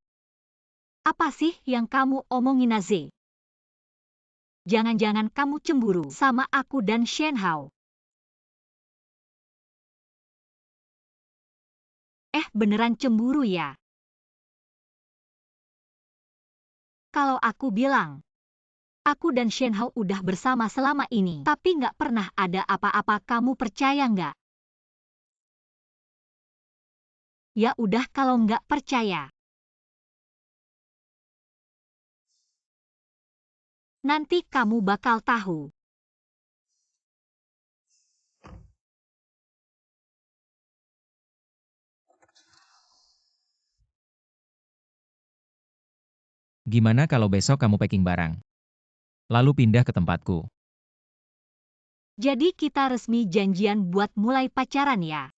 Apa sih yang kamu omongin, AZ? Jangan-jangan kamu cemburu sama aku dan Shen Hao. Beneran cemburu ya? Kalau aku bilang, aku dan Shen Hao udah bersama selama ini, tapi nggak pernah ada apa-apa, kamu percaya nggak? Ya udah, kalau nggak percaya, nanti kamu bakal tahu. Gimana kalau besok kamu packing barang? Lalu pindah ke tempatku. Jadi kita resmi janjian buat mulai pacaran ya?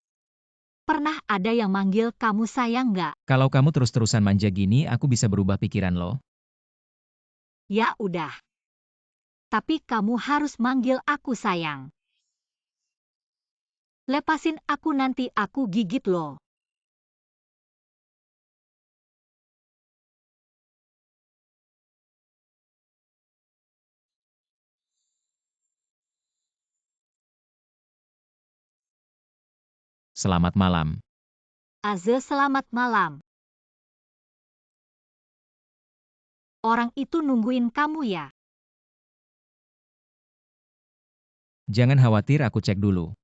Pernah ada yang manggil kamu sayang nggak? Kalau kamu terus-terusan manja gini, aku bisa berubah pikiran loh. Ya udah. Tapi kamu harus manggil aku sayang. Lepasin aku, nanti aku gigit loh. Selamat malam. Aze, selamat malam. Orang itu nungguin kamu ya? Jangan khawatir, aku cek dulu.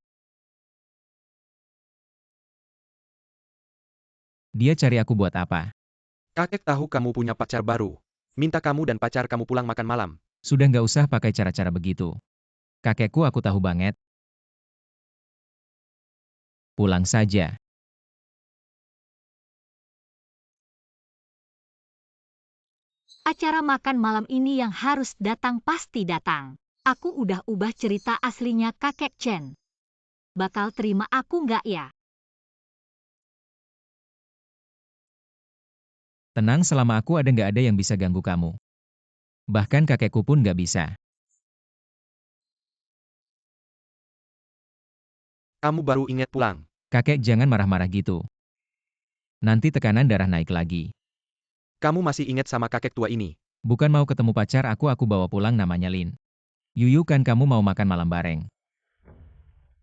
Dia cari aku buat apa? Kakek tahu kamu punya pacar baru. Minta kamu dan pacar kamu pulang makan malam. Sudah nggak usah pakai cara-cara begitu. Kakekku aku tahu banget. Pulang saja. Acara makan malam ini yang harus datang pasti datang. Aku udah ubah cerita aslinya kakek Chen. Bakal terima aku nggak ya? Tenang, selama aku ada nggak ada yang bisa ganggu kamu. Bahkan kakekku pun nggak bisa. Kamu baru ingat pulang. Kakek jangan marah-marah gitu. Nanti tekanan darah naik lagi. Kamu masih ingat sama kakek tua ini? Bukan mau ketemu pacar aku bawa pulang namanya Lin. Yuyu kan kamu mau makan malam bareng.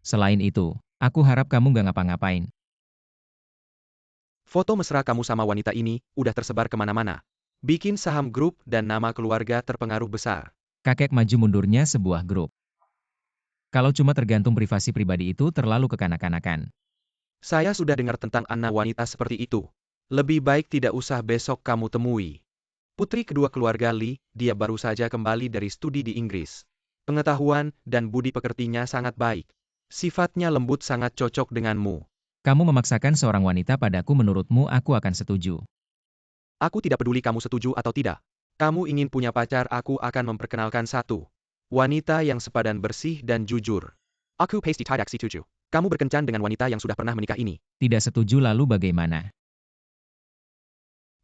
Selain itu, aku harap kamu gak ngapa-ngapain. Foto mesra kamu sama wanita ini udah tersebar kemana-mana. Bikin saham grup dan nama keluarga terpengaruh besar. Kakek maju mundurnya sebuah grup. Kalau cuma tergantung privasi pribadi itu terlalu kekanak-kanakan. Saya sudah dengar tentang anak wanita seperti itu. Lebih baik tidak usah besok kamu temui. Putri kedua keluarga Lee, dia baru saja kembali dari studi di Inggris. Pengetahuan dan budi pekertinya sangat baik. Sifatnya lembut sangat cocok denganmu. Kamu memaksakan seorang wanita padaku menurutmu aku akan setuju. Aku tidak peduli kamu setuju atau tidak. Kamu ingin punya pacar, aku akan memperkenalkan satu. Wanita yang sepadan, bersih dan jujur. Aku pasti tidak setuju. Kamu berkencan dengan wanita yang sudah pernah menikah ini. Tidak setuju lalu bagaimana?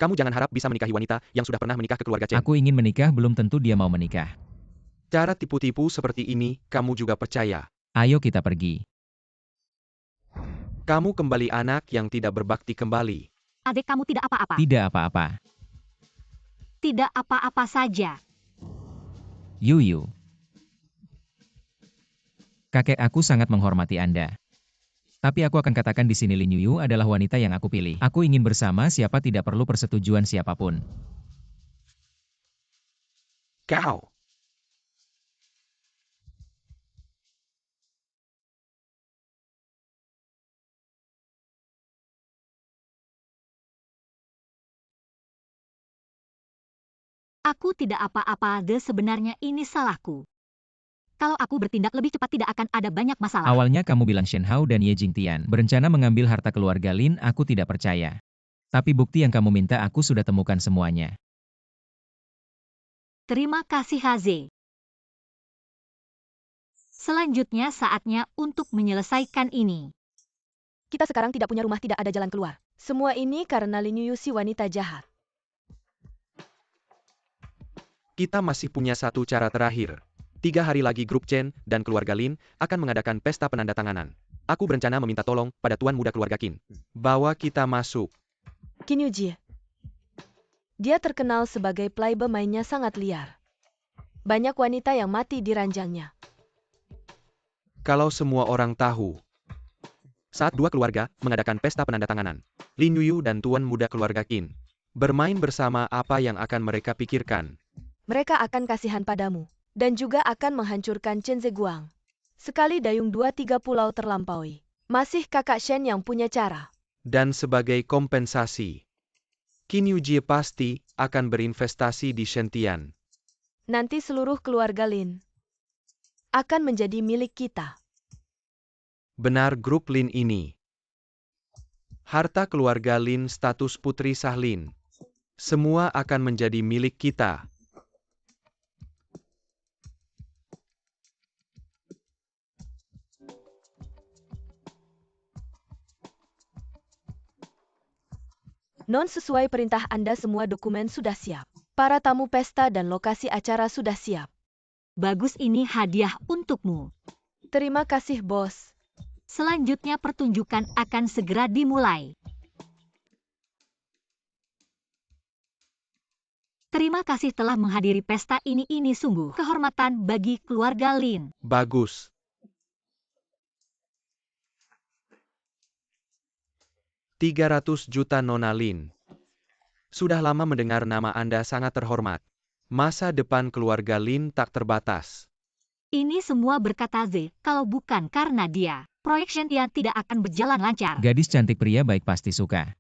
Kamu jangan harap bisa menikahi wanita yang sudah pernah menikah ke keluarga Chen. Aku ingin menikah belum tentu dia mau menikah. Cara tipu-tipu seperti ini, kamu juga percaya. Ayo kita pergi. Kamu kembali anak yang tidak berbakti kembali. Adik kamu tidak apa-apa. Tidak apa-apa. Tidak apa-apa saja. Yuyu. Kakek aku sangat menghormati Anda. Tapi aku akan katakan di sini Lin Yuyu adalah wanita yang aku pilih. Aku ingin bersama siapa tidak perlu persetujuan siapapun. Kau. Aku tidak apa-apa, sebenarnya ini salahku. Kalau aku bertindak lebih cepat tidak akan ada banyak masalah. Awalnya kamu bilang Shen Hao dan Ye Jingtian berencana mengambil harta keluarga Lin, aku tidak percaya. Tapi bukti yang kamu minta aku sudah temukan semuanya. Terima kasih Haze. Selanjutnya saatnya untuk menyelesaikan ini. Kita sekarang tidak punya rumah, tidak ada jalan keluar. Semua ini karena Lin Yuyu si wanita jahat. Kita masih punya satu cara terakhir. 3 hari lagi grup Chen dan keluarga Lin akan mengadakan pesta penandatanganan. Aku berencana meminta tolong pada tuan muda keluarga Qin. Bawa kita masuk. Qin Yuji. Dia terkenal sebagai playboy, mainnya sangat liar. Banyak wanita yang mati di ranjangnya. Kalau semua orang tahu. Saat 2 keluarga mengadakan pesta penandatanganan, Lin Yuyu dan tuan muda keluarga Qin bermain bersama, apa yang akan mereka pikirkan? Mereka akan kasihan padamu. Dan juga akan menghancurkan Chen Zeguang. Sekali dayung 2-3 pulau terlampaui. Masih kakak Shen yang punya cara. Dan sebagai kompensasi, Qin Yuji pasti akan berinvestasi di Shentian. Nanti seluruh keluarga Lin akan menjadi milik kita. Benar, grup Lin ini. Harta keluarga Lin, status putri Sahlin. Semua akan menjadi milik kita. Non sesuai perintah Anda, semua dokumen sudah siap. Para tamu pesta dan lokasi acara sudah siap. Bagus, ini hadiah untukmu. Terima kasih, bos. Selanjutnya pertunjukan akan segera dimulai. Terima kasih telah menghadiri pesta ini sungguh kehormatan bagi keluarga Lin. Bagus. $300 juta Nona Lin. Sudah lama mendengar nama Anda, sangat terhormat. Masa depan keluarga Lin tak terbatas. Ini semua berkat Z, kalau bukan karena dia, proyek Shentian tidak akan berjalan lancar. Gadis cantik pria baik pasti suka.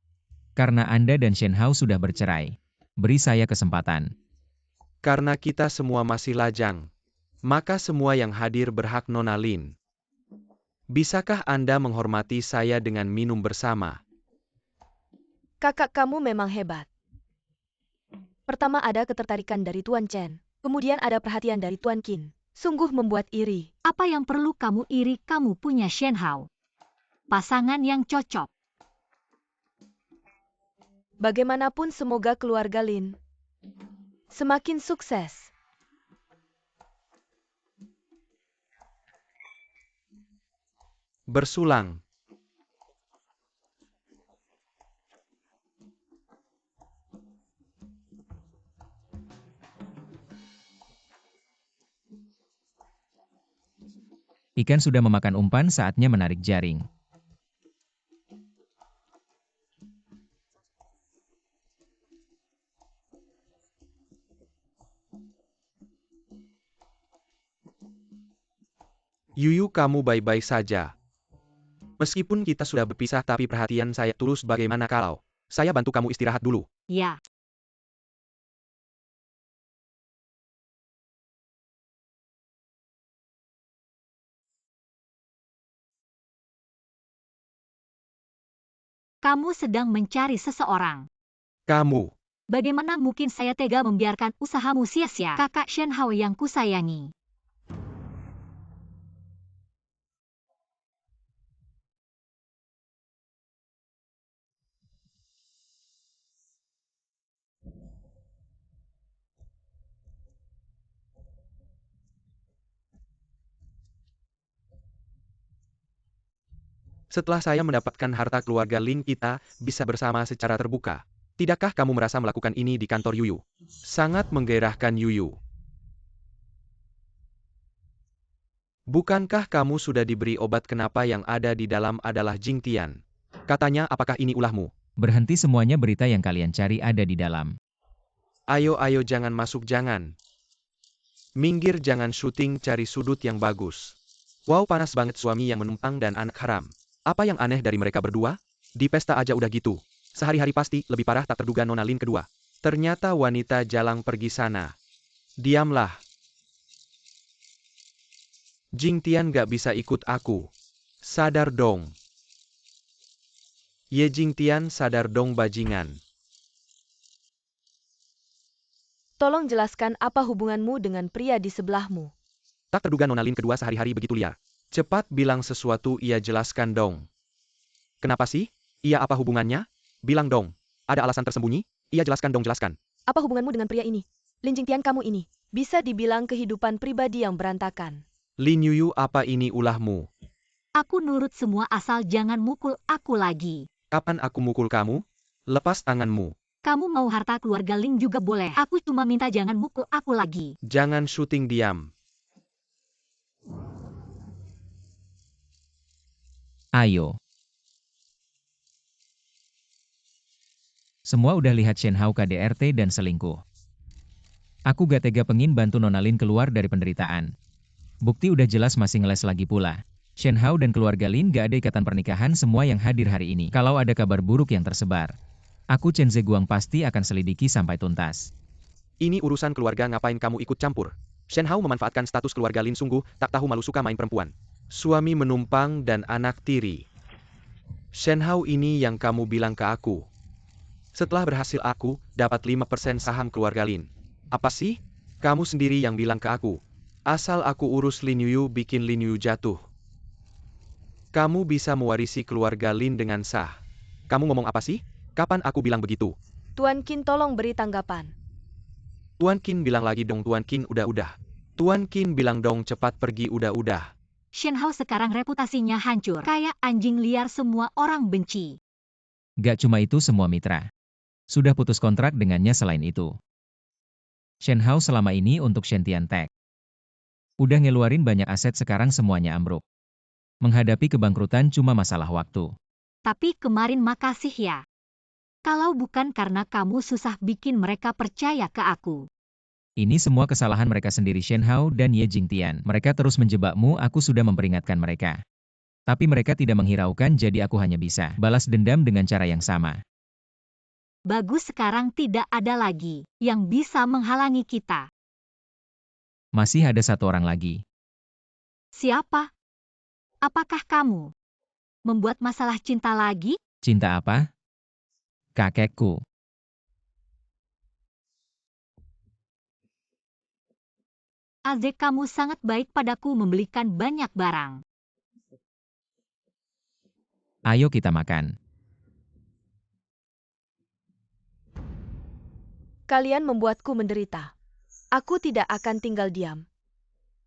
Karena Anda dan Shen Hao sudah bercerai. Beri saya kesempatan. Karena kita semua masih lajang, maka semua yang hadir berhak Nona Lin. Bisakah Anda menghormati saya dengan minum bersama? Kakak kamu memang hebat. Pertama ada ketertarikan dari Tuan Chen. Kemudian ada perhatian dari Tuan Qin. Sungguh membuat iri. Apa yang perlu kamu iri, kamu punya Shen Hao. Pasangan yang cocok. Bagaimanapun semoga keluarga Lin semakin sukses. Bersulang. Ikan sudah memakan umpan, saatnya menarik jaring. Yuyu, kamu baik-baik saja. Meskipun kita sudah berpisah tapi perhatian saya tulus. Bagaimana kalau saya bantu kamu istirahat dulu? Ya. Kamu sedang mencari seseorang. Kamu. Bagaimana mungkin saya tega membiarkan usahamu sia-sia, kakak Shen Hao yang kusayangi? Setelah saya mendapatkan harta keluarga Lin, kita bisa bersama secara terbuka. Tidakkah kamu merasa melakukan ini di kantor Yuyu? Sangat menggairahkan Yuyu. Bukankah kamu sudah diberi obat? Kenapa yang ada di dalam adalah Jingtian? Katanya, apakah ini ulahmu? Berhenti semuanya, berita yang kalian cari ada di dalam. Ayo, jangan masuk, jangan. Minggir, jangan syuting, cari sudut yang bagus. Wow, panas banget, suami yang menumpang dan anak haram. Apa yang aneh dari mereka berdua? Di pesta aja udah gitu. Sehari-hari pasti lebih parah. Tak terduga Nona Lin kedua. Ternyata wanita jalang pergi sana. Diamlah. Jingtian gak bisa ikut aku. Sadar dong. Ye Jingtian, sadar dong bajingan. Tolong jelaskan apa hubunganmu dengan pria di sebelahmu. Tak terduga Nona Lin kedua sehari-hari begitu liar. Cepat bilang sesuatu, ia jelaskan dong. Kenapa sih? Iya, apa hubungannya? Bilang dong. Ada alasan tersembunyi? Iya, jelaskan dong, jelaskan. Apa hubunganmu dengan pria ini? Lin Jingtian, kamu ini bisa dibilang kehidupan pribadi yang berantakan. Lin Yuyu, apa ini ulahmu? Aku nurut semua asal jangan mukul aku lagi. Kapan aku mukul kamu? Lepas tanganmu. Kamu mau harta keluarga Ling juga boleh. Aku cuma minta jangan mukul aku lagi. Jangan syuting, diam. Ayo. Semua udah lihat Shen Hao KDRT dan selingkuh. Aku gak tega pengin bantu Nona Lin keluar dari penderitaan. Bukti udah jelas, masih ngeles lagi pula. Shen Hao dan keluarga Lin gak ada ikatan pernikahan. Semua yang hadir hari ini. Kalau ada kabar buruk yang tersebar, aku Chen Zeguang pasti akan selidiki sampai tuntas. Ini urusan keluarga, ngapain kamu ikut campur? Shen Hao memanfaatkan status keluarga Lin, sungguh tak tahu malu, suka main perempuan. Suami menumpang dan anak tiri. Shen Hao ini yang kamu bilang ke aku. Setelah berhasil aku dapat 5% saham keluarga Lin. Apa sih? Kamu sendiri yang bilang ke aku. Asal aku urus Lin Yuyu, bikin Lin Yuyu jatuh. Kamu bisa mewarisi keluarga Lin dengan sah. Kamu ngomong apa sih? Kapan aku bilang begitu? Tuan Qin, tolong beri tanggapan. Tuan Qin bilang lagi dong, Tuan Qin, udah. Tuan Qin bilang dong, cepat pergi, udah. Shen Hao sekarang reputasinya hancur. Kayak anjing liar, semua orang benci. Gak cuma itu, semua mitra sudah putus kontrak dengannya. Selain itu, Shen Hao selama ini untuk Shen Tiantek udah ngeluarin banyak aset, sekarang semuanya ambruk. Menghadapi kebangkrutan cuma masalah waktu. Tapi kemarin makasih ya. Kalau bukan karena kamu susah bikin mereka percaya ke aku. Ini semua kesalahan mereka sendiri, Shen Hao dan Ye Jingtian. Mereka terus menjebakmu, aku sudah memperingatkan mereka. Tapi mereka tidak menghiraukan, jadi aku hanya bisa balas dendam dengan cara yang sama. Bagus, sekarang tidak ada lagi yang bisa menghalangi kita. Masih ada satu orang lagi. Siapa? Apakah kamu membuat masalah cinta lagi? Cinta apa? Kakekku. Azek, kamu sangat baik padaku, membelikan banyak barang. Ayo kita makan. Kalian membuatku menderita. Aku tidak akan tinggal diam.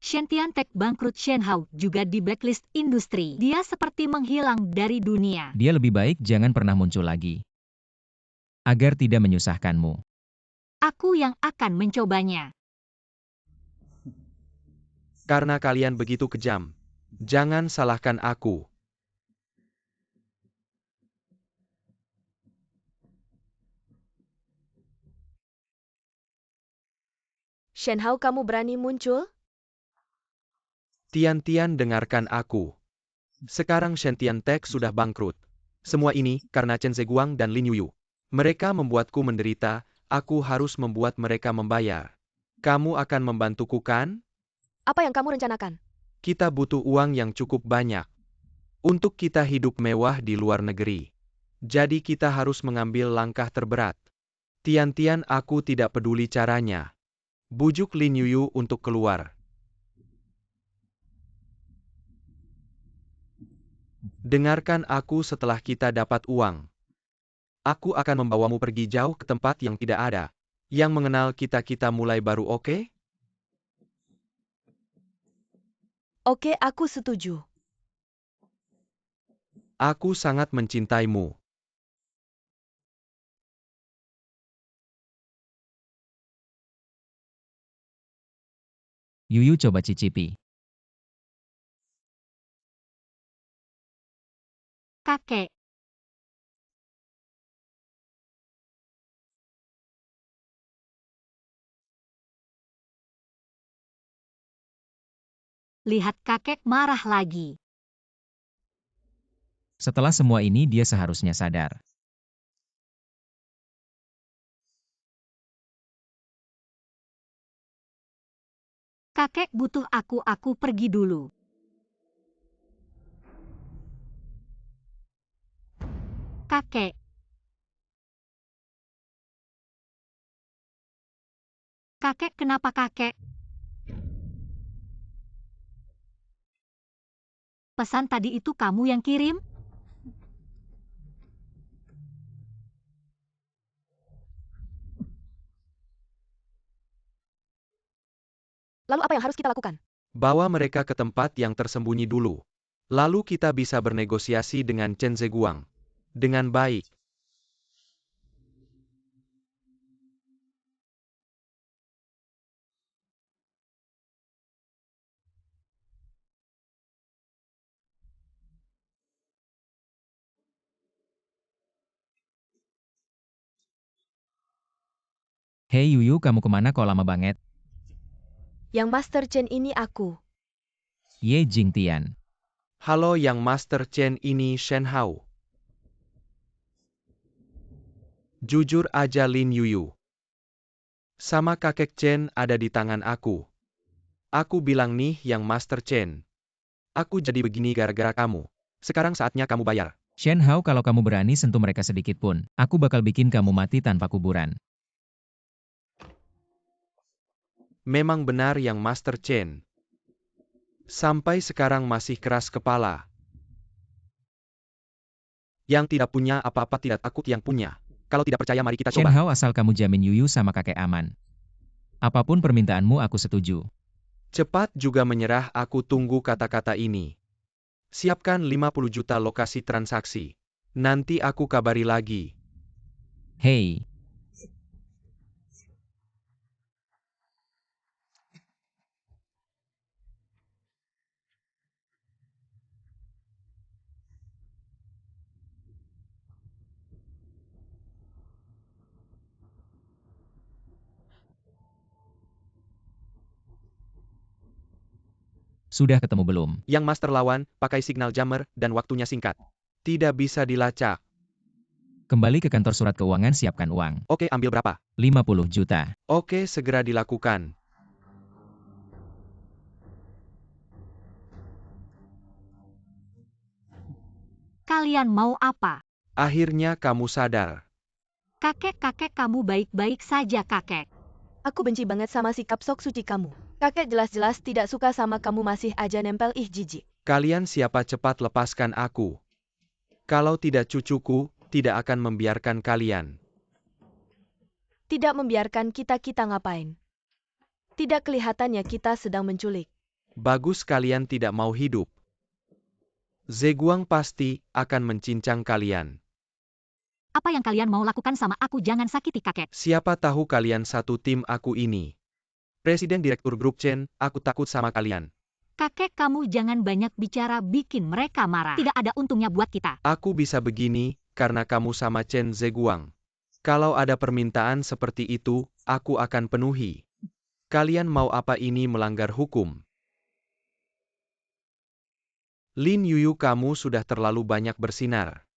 Shen Tiantek bangkrut, Shen Hao juga di blacklist industri. Dia seperti menghilang dari dunia. Dia lebih baik jangan pernah muncul lagi. Agar tidak menyusahkanmu. Aku yang akan mencobanya. Karena kalian begitu kejam. Jangan salahkan aku. Shenhao, kamu berani muncul? Tian-Tian, dengarkan aku. Sekarang Shen Tiantek sudah bangkrut. Semua ini karena Chen Zeguang dan Lin Yuyu. Mereka membuatku menderita, aku harus membuat mereka membayar. Kamu akan membantuku kan? Apa yang kamu rencanakan? Kita butuh uang yang cukup banyak. Untuk kita hidup mewah di luar negeri. Jadi kita harus mengambil langkah terberat. Tian-Tian, aku tidak peduli caranya. Bujuk Lin Yuyu untuk keluar. Dengarkan aku, setelah kita dapat uang. Aku akan membawamu pergi jauh ke tempat yang tidak ada. Yang mengenal kita mulai baru, oke? Oke, aku setuju. Aku sangat mencintaimu. Yuyu coba cicipi. Kakek, lihat kakek marah lagi. Setelah semua ini dia seharusnya sadar. Kakek butuh aku pergi dulu. Kakek. Kakek, kenapa kakek? Pesan tadi itu kamu yang kirim? Lalu apa yang harus kita lakukan? Bawa mereka ke tempat yang tersembunyi dulu. Lalu kita bisa bernegosiasi dengan Chen Zeguang. Dengan baik. Hei Yuyu, kamu kemana kok lama banget? Yang Master Chen ini aku. Ye Jingtian. Halo, yang Master Chen, ini Shenhao. Jujur aja Lin Yuyu. Sama kakek Chen ada di tangan aku. Aku bilang nih yang Master Chen. Aku jadi begini gara-gara kamu. Sekarang saatnya kamu bayar. Shenhao, kalau kamu berani sentuh mereka sedikit pun, aku bakal bikin kamu mati tanpa kuburan. Memang benar yang Master Chen. Sampai sekarang masih keras kepala. Yang tidak punya apa-apa tidak takut yang punya. Kalau tidak percaya mari kita coba. Shenhao, asal kamu jamin Yuyu sama kakek aman. Apapun permintaanmu aku setuju. Cepat juga menyerah, aku tunggu kata-kata ini. Siapkan 50 juta lokasi transaksi. Nanti aku kabari lagi. Hei. Sudah ketemu belum? Yang Master lawan, pakai signal jammer, dan waktunya singkat. Tidak bisa dilacak. Kembali ke kantor surat keuangan, siapkan uang. Oke, ambil berapa? 50 juta. Oke, segera dilakukan. Kalian mau apa? Akhirnya kamu sadar. Kakek, kamu baik-baik saja kakek. Aku benci banget sama sikap sok suci kamu. Kakek jelas-jelas tidak suka sama kamu, masih aja nempel, ih jijik. Kalian siapa, cepat lepaskan aku. Kalau tidak cucuku, tidak akan membiarkan kalian. Tidak membiarkan kita ngapain? Tidak kelihatannya kita sedang menculik. Bagus, kalian tidak mau hidup. Zeguang pasti akan mencincang kalian. Apa yang kalian mau lakukan sama aku? Jangan sakiti kakek. Siapa tahu kalian satu tim aku ini. Presiden Direktur Grup Chen, aku takut sama kalian. Kakek kamu jangan banyak bicara bikin mereka marah. Tidak ada untungnya buat kita. Aku bisa begini, karena kamu sama Chen Zeguang. Kalau ada permintaan seperti itu, aku akan penuhi. Kalian mau apa ini melanggar hukum? Lin Yuyu, kamu sudah terlalu banyak bersinar.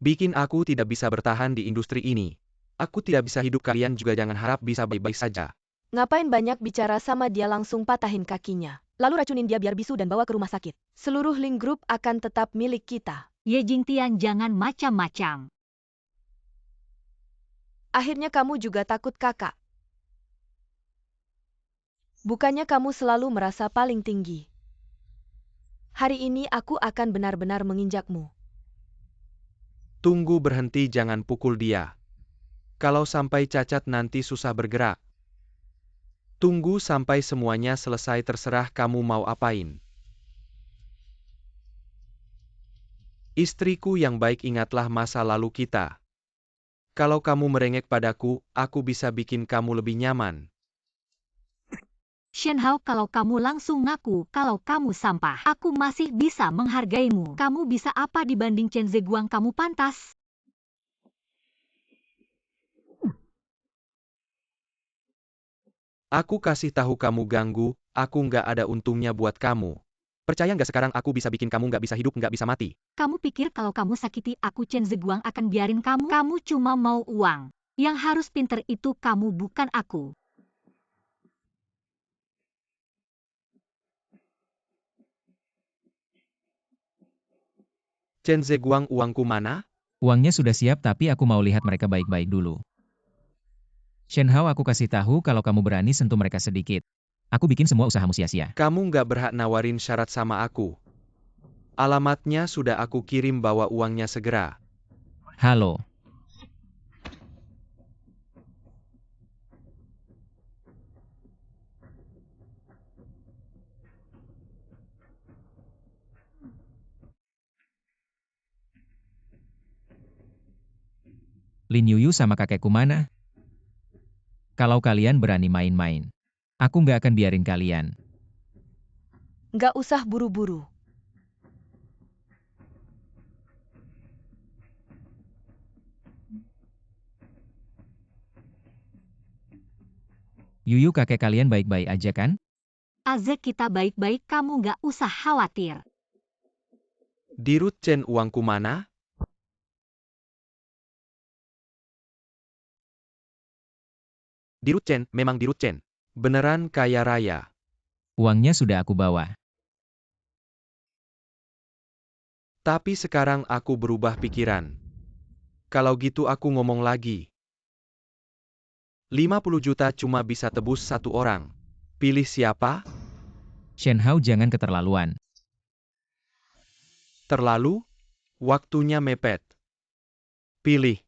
Bikin aku tidak bisa bertahan di industri ini. Aku tidak bisa hidup, kalian juga jangan harap bisa baik-baik saja. Ngapain banyak bicara sama dia, langsung patahin kakinya. Lalu racunin dia biar bisu dan bawa ke rumah sakit. Seluruh Ling Group akan tetap milik kita. Ye Jingtian jangan macam-macam. Akhirnya kamu juga takut, kakak. Bukannya kamu selalu merasa paling tinggi. Hari ini aku akan benar-benar menginjakmu. Tunggu, berhenti, jangan pukul dia. Kalau sampai cacat nanti susah bergerak. Tunggu sampai semuanya selesai, terserah kamu mau apain. Istriku yang baik, ingatlah masa lalu kita. Kalau kamu merengek padaku, aku bisa bikin kamu lebih nyaman. Shen Hao, kalau kamu langsung ngaku kalau kamu sampah, aku masih bisa menghargaimu. Kamu bisa apa dibanding Chen Zeguang? Kamu pantas. Aku kasih tahu kamu ganggu, aku nggak ada untungnya buat kamu. Percaya nggak sekarang aku bisa bikin kamu nggak bisa hidup, nggak bisa mati. Kamu pikir kalau kamu sakiti aku, Chen Zeguang akan biarin kamu? Kamu cuma mau uang. Yang harus pinter itu kamu, bukan aku. Chen Zeguang, uangku mana? Uangnya sudah siap tapi aku mau lihat mereka baik-baik dulu. Shen Hao, aku kasih tahu kalau kamu berani sentuh mereka sedikit. Aku bikin semua usahamu sia-sia. Kamu nggak berhak nawarin syarat sama aku. Alamatnya sudah aku kirim, bawa uangnya segera. Halo. Lin Yuyu sama kakekku mana? Kalau kalian berani main-main, aku nggak akan biarin kalian. Nggak usah buru-buru. Yuyu, kakek kalian baik-baik aja kan? Azek, kita baik-baik, kamu nggak usah khawatir. Dirut Chen, uangku mana? Dirut Chen, memang Dirut Chen. Beneran kaya raya. Uangnya sudah aku bawa. Tapi sekarang aku berubah pikiran. Kalau gitu aku ngomong lagi. 50 juta cuma bisa tebus satu orang. Pilih siapa? Shen Hao, jangan keterlaluan. Terlalu? Waktunya mepet. Pilih.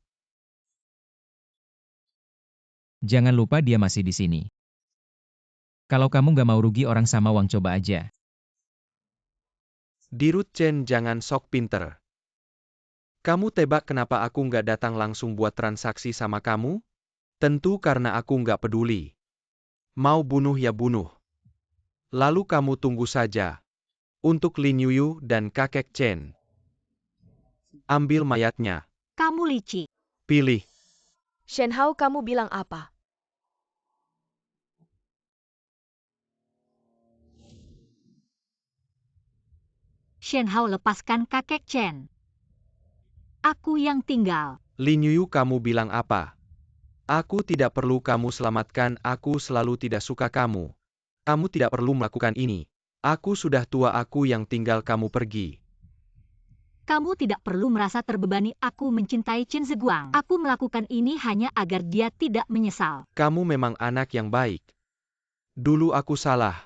Jangan lupa dia masih di sini. Kalau kamu nggak mau rugi orang sama uang, coba aja. Dirut Chen, jangan sok pinter. Kamu tebak kenapa aku nggak datang langsung buat transaksi sama kamu? Tentu karena aku nggak peduli. Mau bunuh ya bunuh. Lalu kamu tunggu saja. Untuk Lin Yuyu dan kakek Chen. Ambil mayatnya. Kamu licik. Pilih. Shen Hao, kamu bilang apa? Shen Hao, lepaskan kakek Chen. Aku yang tinggal. Lin Yuyu, kamu bilang apa? Aku tidak perlu kamu selamatkan, aku selalu tidak suka kamu. Kamu tidak perlu melakukan ini. Aku sudah tua, aku yang tinggal, kamu pergi. Kamu tidak perlu merasa terbebani, aku mencintai Chen Zeguang. Aku melakukan ini hanya agar dia tidak menyesal. Kamu memang anak yang baik. Dulu aku salah.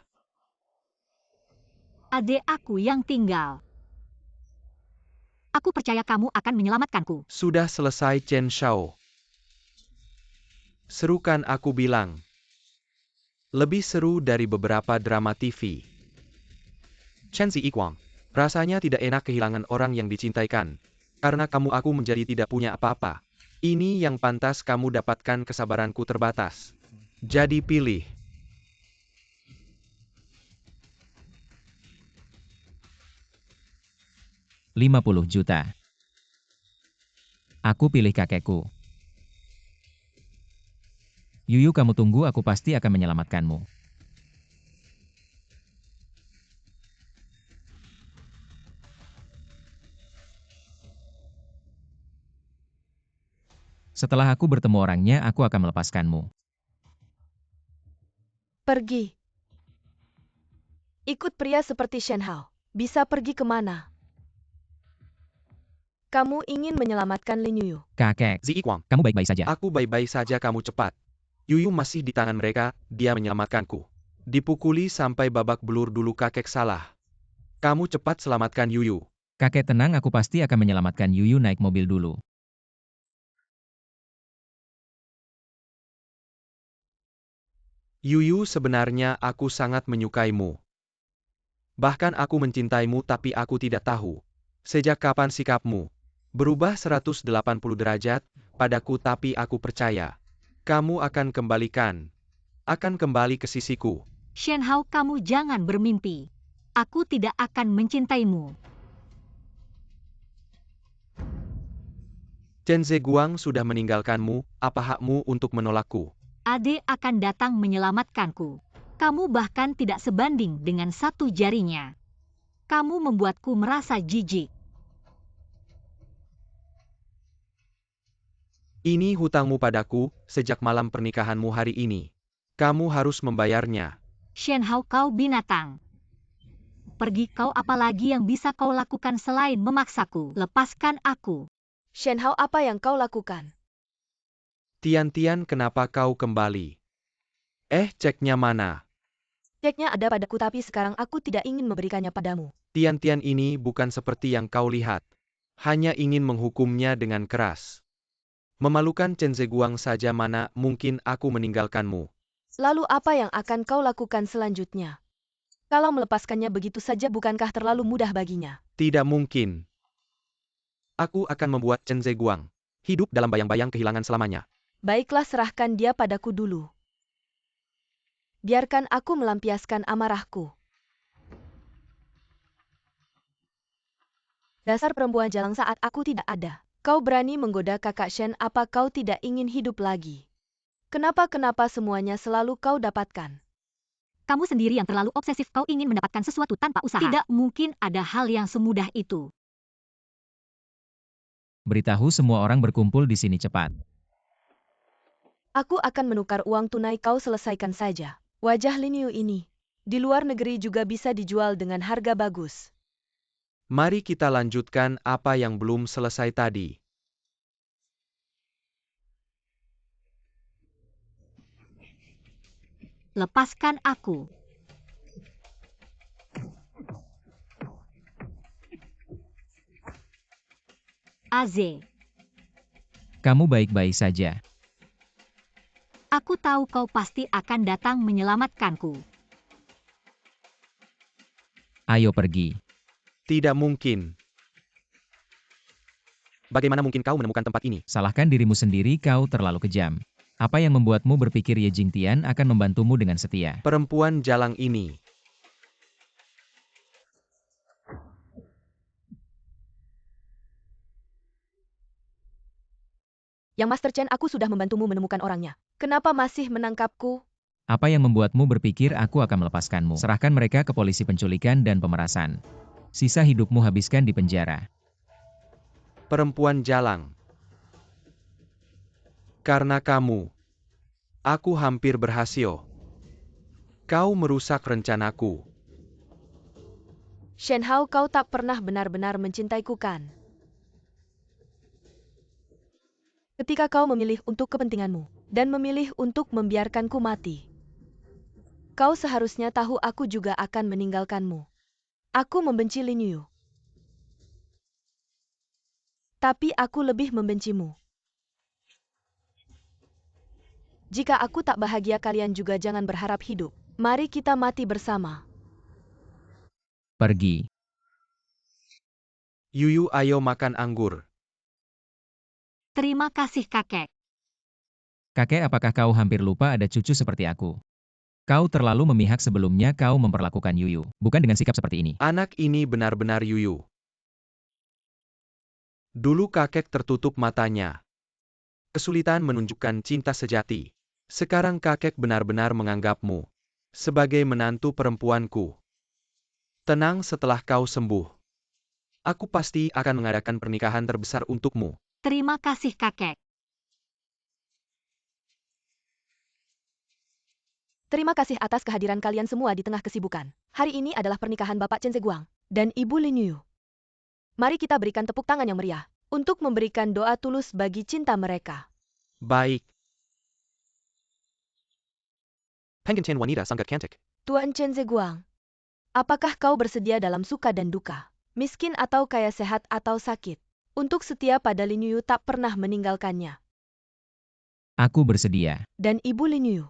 Adek aku yang tinggal. Aku percaya kamu akan menyelamatkanku. Sudah selesai, Chen Shao. Seru kan, aku bilang. Lebih seru dari beberapa drama TV. Chen Ziyiquang. Rasanya tidak enak kehilangan orang yang dicintaikan. Karena kamu aku menjadi tidak punya apa-apa. Ini yang pantas kamu dapatkan, kesabaranku terbatas. Jadi pilih. 50 juta. Aku pilih kakekku. Yuyu, kamu tunggu, aku pasti akan menyelamatkanmu. Setelah aku bertemu orangnya, aku akan melepaskanmu. Pergi. Ikut pria seperti Shen Hao. Bisa pergi kemana? Kamu ingin menyelamatkan Lin Yuyu. Kakek, Ziyiquang, kamu baik-baik saja. aku baik-baik saja, kamu cepat. Yuyu masih di tangan mereka, dia menyelamatkanku. Dipukuli sampai babak belur dulu, kakek salah. Kamu cepat selamatkan Yuyu. Kakek tenang, aku pasti akan menyelamatkan Yuyu, naik mobil dulu. Yuyu, sebenarnya aku sangat menyukaimu. Bahkan aku mencintaimu, tapi aku tidak tahu. Sejak kapan sikapmu berubah 180 derajat padaku, tapi aku percaya. Kamu akan kembali ke sisiku. Shen Hao, kamu jangan bermimpi. Aku tidak akan mencintaimu. Chen Zeguang sudah meninggalkanmu, apa hakmu untuk menolakku? Ade akan datang menyelamatkanku. Kamu bahkan tidak sebanding dengan satu jarinya. Kamu membuatku merasa jijik. Ini hutangmu padaku, sejak malam pernikahanmu hari ini. Kamu harus membayarnya. Shen Hao, kau binatang. Pergi kau, apalagi yang bisa kau lakukan selain memaksaku? Lepaskan aku. Shen Hao, apa yang kau lakukan? Tian-Tian, kenapa kau kembali? Ceknya mana? Ceknya ada padaku, tapi sekarang aku tidak ingin memberikannya padamu. Tian-Tian ini bukan seperti yang kau lihat. Hanya ingin menghukumnya dengan keras. Memalukan. Chen Zeguang saja, mana mungkin aku meninggalkanmu. Lalu apa yang akan kau lakukan selanjutnya? Kalau melepaskannya begitu saja, bukankah terlalu mudah baginya? Tidak mungkin. Aku akan membuat Chen Zeguang hidup dalam bayang-bayang kehilangan selamanya. Baiklah, serahkan dia padaku dulu. Biarkan aku melampiaskan amarahku. Dasar perempuan jalang saat aku tidak ada. Kau berani menggoda kakak Shen, apa kau tidak ingin hidup lagi? Kenapa semuanya selalu kau dapatkan? Kamu sendiri yang terlalu obsesif, kau ingin mendapatkan sesuatu tanpa usaha. Tidak mungkin ada hal yang semudah itu. Beritahu semua orang berkumpul di sini cepat. Aku akan menukar uang tunai, kau selesaikan saja. Wajah Lin Yu ini di luar negeri juga bisa dijual dengan harga bagus. Mari kita lanjutkan apa yang belum selesai tadi. Lepaskan aku. Aze, Kamu baik-baik saja. aku tahu kau pasti akan datang menyelamatkanku. Ayo pergi. Tidak mungkin. Bagaimana mungkin kau menemukan tempat ini? Salahkan dirimu sendiri, kau terlalu kejam. Apa yang membuatmu berpikir Ye Jingtian akan membantumu dengan setia? Perempuan jalang ini. Yang Master Chen, aku sudah membantumu menemukan orangnya. Kenapa masih menangkapku? Apa yang membuatmu berpikir aku akan melepaskanmu? Serahkan mereka ke polisi penculikan dan pemerasan. Sisa hidupmu habiskan di penjara. Perempuan jalang. Karena kamu, aku hampir berhasil. Kau merusak rencanaku. Shen Hao, kau tak pernah benar-benar mencintaiku, kan? Ketika kau memilih untuk kepentinganmu dan memilih untuk membiarkanku mati, kau seharusnya tahu aku juga akan meninggalkanmu. Aku membenci Lin Yu. Tapi aku lebih membencimu. Jika aku tak bahagia, kalian juga jangan berharap hidup. Mari kita mati bersama. Pergi. Yuyu, ayo makan anggur. Terima kasih kakek. Kakek, apakah kau hampir lupa ada cucu seperti aku? Kau terlalu memihak, sebelumnya kau memperlakukan Yuyu, bukan dengan sikap seperti ini. Anak ini benar-benar Yuyu. Dulu kakek tertutup matanya. Kesulitan menunjukkan cinta sejati. Sekarang kakek benar-benar menganggapmu sebagai menantu perempuanku. Tenang, setelah kau sembuh, aku pasti akan mengadakan pernikahan terbesar untukmu. Terima kasih kakek. Terima kasih atas kehadiran kalian semua di tengah kesibukan. Hari ini adalah pernikahan Bapak Chen Zeguang dan Ibu Lin Yu. Mari kita berikan tepuk tangan yang meriah untuk memberikan doa tulus bagi cinta mereka. Baik. Pengantin wanita sangat cantik. Tuan Chen Zeguang, apakah kau bersedia dalam suka dan duka, miskin atau kaya, sehat atau sakit, untuk setia pada Lin Yu tak pernah meninggalkannya? Aku bersedia. Dan Ibu Lin Yu,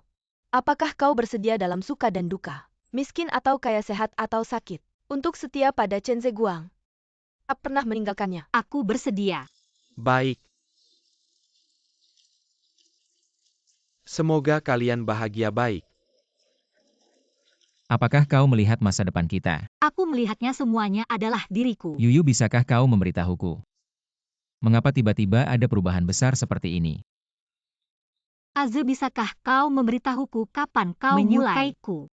apakah kau bersedia dalam suka dan duka, miskin atau kaya, sehat atau sakit, untuk setia pada Chen Zeguang, tak pernah meninggalkannya? Aku bersedia. Baik. Semoga kalian bahagia. Baik. Apakah kau melihat masa depan kita? Aku melihatnya semuanya adalah diriku. Yuyu, bisakah kau memberitahuku? Mengapa tiba-tiba ada perubahan besar seperti ini? Aze, bisakah kau memberitahuku kapan kau menyukaiku?